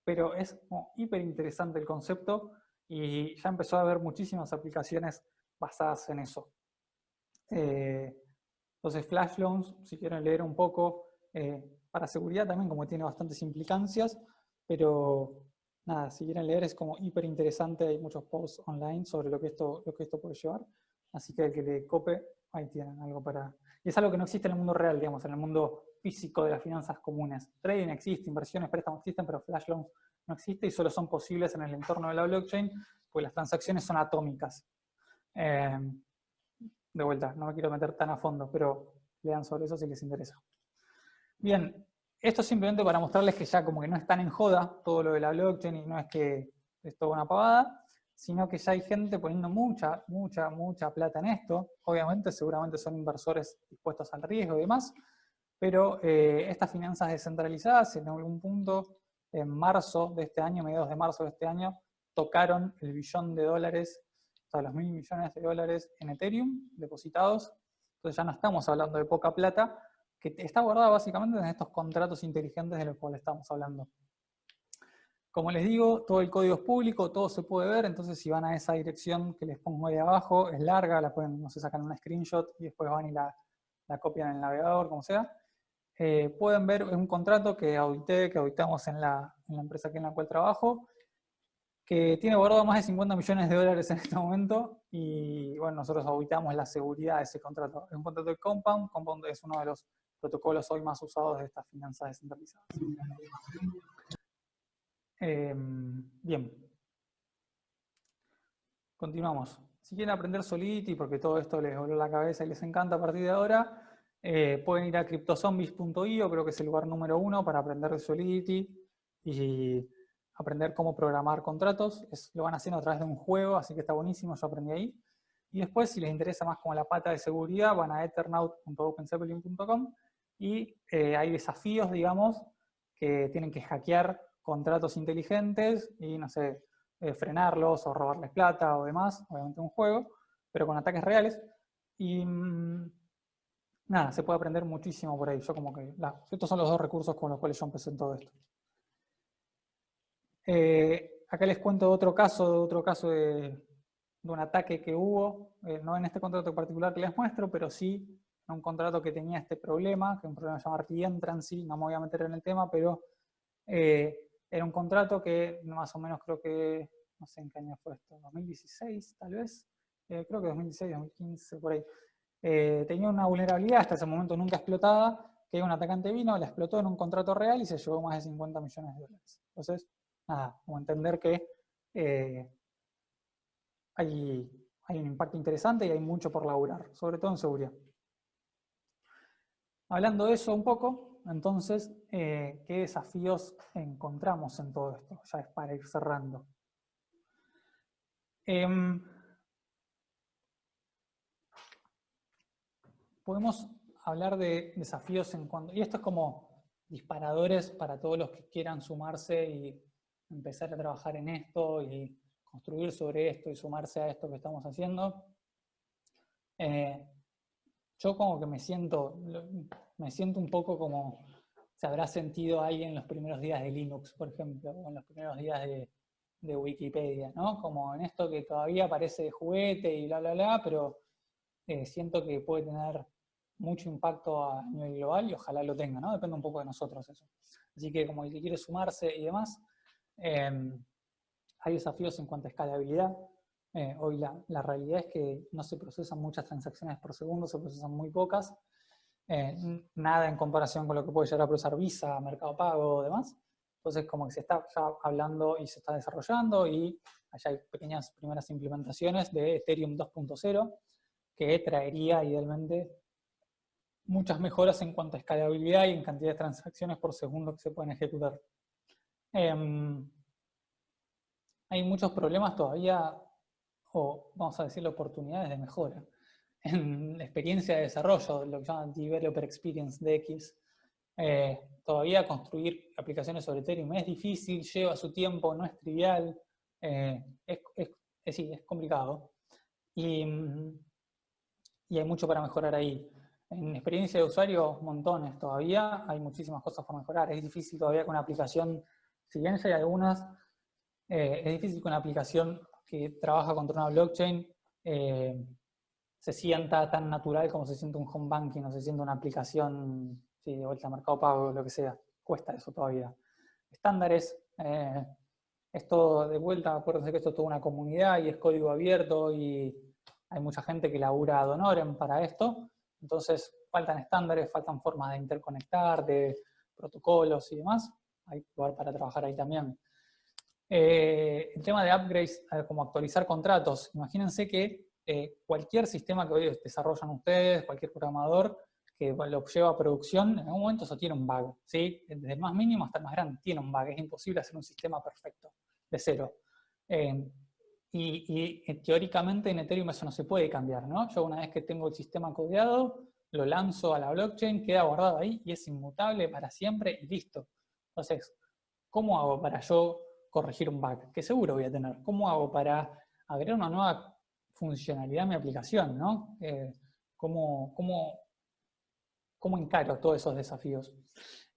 Pero es como hiper interesante el concepto y ya empezó a haber muchísimas aplicaciones basadas en eso. Entonces Flash Loans, si quieren leer un poco, para seguridad también, como tiene bastantes implicancias, pero nada, si quieren leer es como hiper interesante, hay muchos posts online sobre lo que esto puede llevar, así que el que le cope, ahí tienen algo para... Y es algo que no existe en el mundo real, digamos, en el mundo físico de las finanzas comunes. Trading existe, inversiones, préstamos existen, pero Flash Loans no existe y solo son posibles en el entorno de la blockchain, porque las transacciones son atómicas. De vuelta, no me quiero meter tan a fondo, pero lean sobre eso si les interesa. Bien, esto es simplemente para mostrarles que ya como que no están en joda todo lo de la blockchain y no es que es toda una pavada, sino que ya hay gente poniendo mucha plata en esto. Obviamente, seguramente son inversores dispuestos al riesgo y demás, pero estas finanzas descentralizadas en algún punto, en marzo de este año, mediados de marzo de este año, tocaron el $1 billón, o sea, los $1.000 millones en Ethereum depositados. Entonces ya no estamos hablando de poca plata, que está guardada básicamente en estos contratos inteligentes de los cuales estamos hablando. Como les digo, todo el código es público, todo se puede ver, entonces si van a esa dirección que les pongo ahí abajo, es larga, la pueden, no sé, sacar una screenshot y después van y la copian en el navegador, como sea. Pueden ver un contrato que auditamos en la empresa en la cual trabajo, que tiene guardado más de $50 millones en este momento, y bueno, nosotros auditamos la seguridad de ese contrato. Es un contrato de Compound. Compound es uno de los protocolos hoy más usados de estas finanzas descentralizadas. Bien. Continuamos. Si quieren aprender Solidity, porque todo esto les voló la cabeza y les encanta a partir de ahora, pueden ir a cryptozombies.io, creo que es el lugar número 1 para aprender de Solidity y aprender cómo programar contratos. Lo van haciendo a través de un juego, así que está buenísimo, yo aprendí ahí. Y después, si les interesa más como la pata de seguridad, van a eternaut.openzeppelin.com y hay desafíos, digamos, que tienen que hackear contratos inteligentes y, no sé, frenarlos o robarles plata o demás, obviamente un juego, pero con ataques reales. Y nada, se puede aprender muchísimo por ahí. Yo como que, estos son los 2 recursos con los cuales yo empecé en todo esto. Acá les cuento otro caso de un ataque que hubo, no en este contrato particular que les muestro, pero sí en un contrato que tenía este problema, que es un problema llamado Reentrancy, no me voy a meter en el tema, pero era un contrato que más o menos creo que, no sé en qué año fue esto, 2016 tal vez, creo que 2016, 2015, por ahí. Tenía una vulnerabilidad hasta ese momento nunca explotada, que un atacante vino, la explotó en un contrato real y se llevó más de 50 millones de dólares. Entonces, nada, como entender que hay un impacto interesante y hay mucho por laburar, sobre todo en seguridad. Hablando de eso un poco, entonces, ¿qué desafíos encontramos en todo esto? Ya es para ir cerrando. Podemos hablar de desafíos en cuanto... Y esto es como disparadores para todos los que quieran sumarse y empezar a trabajar en esto y construir sobre esto y sumarse a esto que estamos haciendo. Yo como que me siento un poco como se habrá sentido alguien en los primeros días de Linux, por ejemplo, o en los primeros días de Wikipedia, ¿no? Como en esto que todavía parece de juguete y bla, bla, bla, pero siento que puede tener mucho impacto a nivel global y ojalá lo tenga, ¿no? Depende un poco de nosotros eso. Así que como el que quiere sumarse y demás, hay desafíos en cuanto a escalabilidad. Hoy la realidad es que no se procesan muchas transacciones por segundo, se procesan muy pocas. Nada en comparación con lo que puede llegar a procesar Visa, Mercado Pago o demás. Entonces como que se está ya hablando y se está desarrollando y allá hay pequeñas primeras implementaciones de Ethereum 2.0 que traería idealmente muchas mejoras en cuanto a escalabilidad y en cantidad de transacciones por segundo que se pueden ejecutar. Hay muchos problemas todavía, o vamos a decir, oportunidades de mejora. En la experiencia de desarrollo, lo que llaman Developer Experience DX, todavía construir aplicaciones sobre Ethereum es difícil, lleva su tiempo, no es trivial, es complicado. Y hay mucho para mejorar ahí. En experiencia de usuario, montones todavía, hay muchísimas cosas por mejorar. Es difícil todavía con una aplicación, si bien ya hay algunas, es difícil que una aplicación que trabaja contra una blockchain se sienta tan natural como se siente un home banking o se siente una aplicación de vuelta a Mercado Pago, lo que sea. Cuesta eso todavía. Estándares, es todo de vuelta, acuérdense que esto es toda una comunidad y es código abierto y hay mucha gente que labura ad honorem para esto. Entonces faltan estándares, faltan formas de interconectar, de protocolos y demás. Hay lugar para trabajar ahí también. El tema de upgrades, como actualizar contratos. Imagínense que cualquier sistema que hoy desarrollan ustedes, cualquier programador que lo lleva a producción, en algún momento eso tiene un bug, ¿sí? Desde el más mínimo hasta el más grande tiene un bug. Es imposible hacer un sistema perfecto, de cero. Y teóricamente en Ethereum eso no se puede cambiar, ¿no? Yo una vez que tengo el sistema codeado, lo lanzo a la blockchain, queda guardado ahí y es inmutable para siempre y listo. Entonces, ¿cómo hago para yo corregir un bug? Que seguro voy a tener. ¿Cómo hago para agregar una nueva funcionalidad a mi aplicación, ¿no? ¿Cómo encaro todos esos desafíos?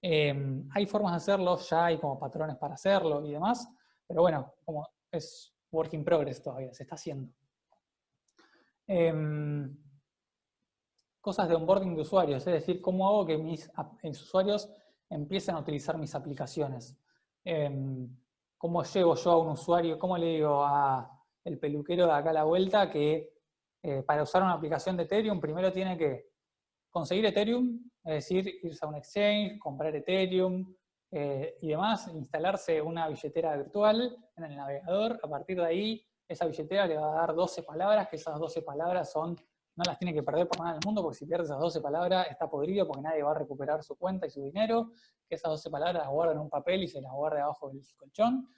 Hay formas de hacerlo, ya hay como patrones para hacerlo y demás, pero bueno, como es work in progress todavía, se está haciendo. Cosas de onboarding de usuarios, es decir, cómo hago que mis usuarios empiecen a utilizar mis aplicaciones. ¿Cómo llevo yo a un usuario? ¿Cómo le digo a el peluquero de acá a la vuelta que para usar una aplicación de Ethereum primero tiene que conseguir Ethereum, es decir, irse a un exchange, comprar Ethereum y demás, instalarse una billetera virtual en el navegador? A partir de ahí, esa billetera le va a dar 12 palabras, que esas 12 palabras no las tiene que perder por nada del mundo, porque si pierde esas 12 palabras está podrido porque nadie va a recuperar su cuenta y su dinero, que esas 12 palabras las guarda en un papel y se las guarda abajo del colchón,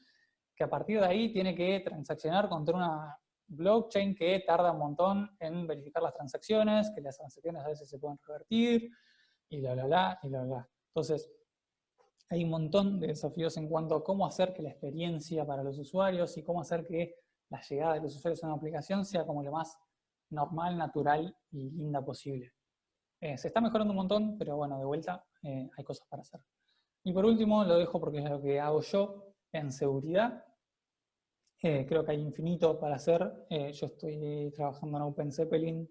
que a partir de ahí tiene que transaccionar contra una blockchain que tarda un montón en verificar las transacciones, que las transacciones a veces se pueden revertir, y bla, bla, bla, y bla, bla. Entonces, hay un montón de desafíos en cuanto a cómo hacer que la experiencia para los usuarios y cómo hacer que la llegada de los usuarios a una aplicación sea como lo más normal, natural y linda posible. Se está mejorando un montón, pero bueno, de vuelta hay cosas para hacer. Y por último, lo dejo porque es lo que hago yo en seguridad. Creo que hay infinito para hacer. Yo estoy trabajando en OpenZeppelin,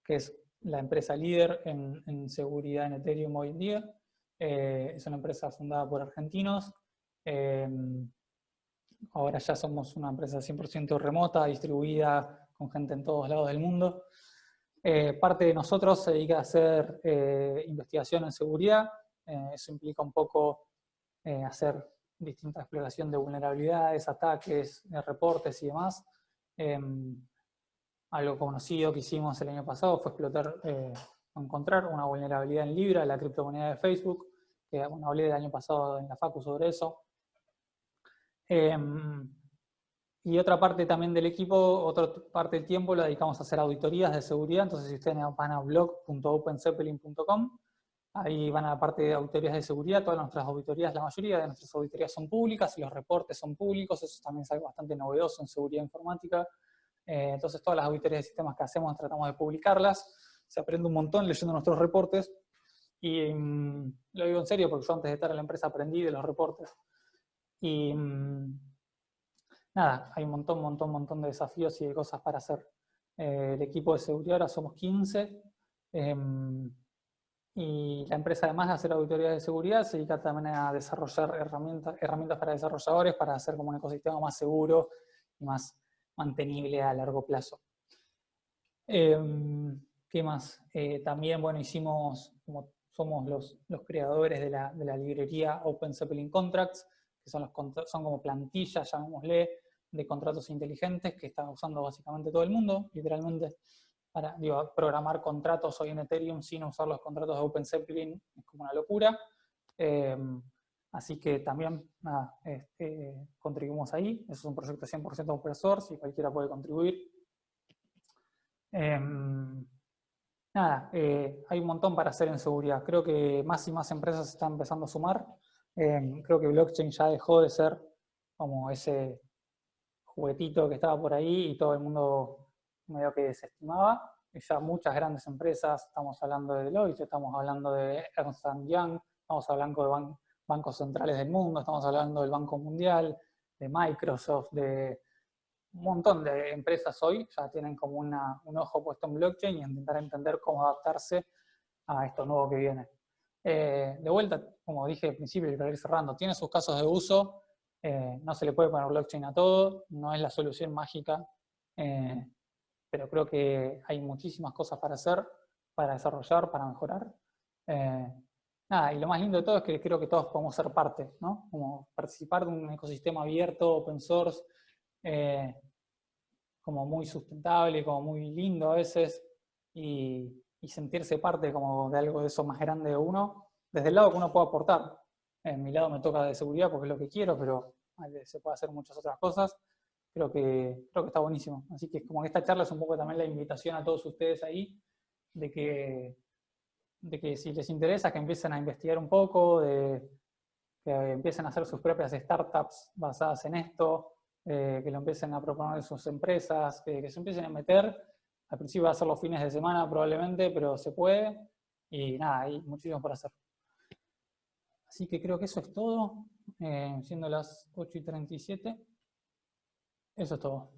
que es la empresa líder en seguridad en Ethereum hoy en día. Es una empresa fundada por argentinos. Ahora ya somos una empresa 100% remota, distribuida, con gente en todos lados del mundo. Parte de nosotros se dedica a hacer investigación en seguridad. Eso implica un poco hacer distinta exploración de vulnerabilidades, ataques, reportes y demás. Algo conocido que hicimos el año pasado fue encontrar una vulnerabilidad en Libra, la criptomoneda de Facebook, que bueno, hablé el año pasado en la Facu sobre eso. Y otra parte también del equipo, otra parte del tiempo lo dedicamos a hacer auditorías de seguridad. Entonces, si ustedes van a blog.openzeppelin.com, ahí van a la parte de auditorías de seguridad. Todas nuestras auditorías, la mayoría de nuestras auditorías son públicas y los reportes son públicos. Eso también es algo bastante novedoso en seguridad informática. Entonces, todas las auditorías de sistemas que hacemos tratamos de publicarlas. Se aprende un montón leyendo nuestros reportes. Y lo digo en serio porque yo antes de estar en la empresa aprendí de los reportes. Y nada, hay un montón de desafíos y de cosas para hacer. El equipo de seguridad ahora somos 15. Y la empresa, además de hacer auditorías de seguridad, se dedica también a desarrollar herramientas para desarrolladores para hacer como un ecosistema más seguro y más mantenible a largo plazo. ¿Qué más? También, bueno, como somos los creadores de la librería Open Zeppelin Contracts, que son como plantillas, llamémosle, de contratos inteligentes que está usando básicamente todo el mundo, literalmente. Para programar contratos hoy en Ethereum sin usar los contratos de Open Zeppelin es como una locura. Así que también nada, contribuimos ahí. Eso es un proyecto 100% open source y cualquiera puede contribuir. Nada, hay un montón para hacer en seguridad. Creo que más y más empresas se están empezando a sumar. Creo que blockchain ya dejó de ser como ese juguetito que estaba por ahí y todo el mundo medio que desestimaba. Y ya muchas grandes empresas, estamos hablando de Deloitte, estamos hablando de Ernst & Young, estamos hablando de bancos centrales del mundo, estamos hablando del Banco Mundial, de Microsoft, de un montón de empresas hoy ya tienen como un ojo puesto en blockchain y intentar entender cómo adaptarse a esto nuevo que viene. De vuelta, como dije al principio y para ir cerrando, tiene sus casos de uso, no se le puede poner blockchain a todo, no es la solución mágica, pero creo que hay muchísimas cosas para hacer, para desarrollar, para mejorar. Nada, y lo más lindo de todo es que creo que todos podemos ser parte, ¿no? Como participar de un ecosistema abierto, open source, como muy sustentable, como muy lindo a veces, y sentirse parte como de algo de eso más grande de uno, desde el lado que uno puede aportar. En mi lado me toca de seguridad porque es lo que quiero, pero se puede hacer muchas otras cosas. Creo que está buenísimo. Así que como que esta charla es un poco también la invitación a todos ustedes ahí, de que si les interesa que empiecen a investigar un poco, que empiecen a hacer sus propias startups basadas en esto, que lo empiecen a proponer en sus empresas, que se empiecen a meter. Al principio va a ser los fines de semana probablemente, pero se puede. Y nada, hay muchísimo por hacer. Así que creo que eso es todo. Siendo las 8:37. Eso es todo.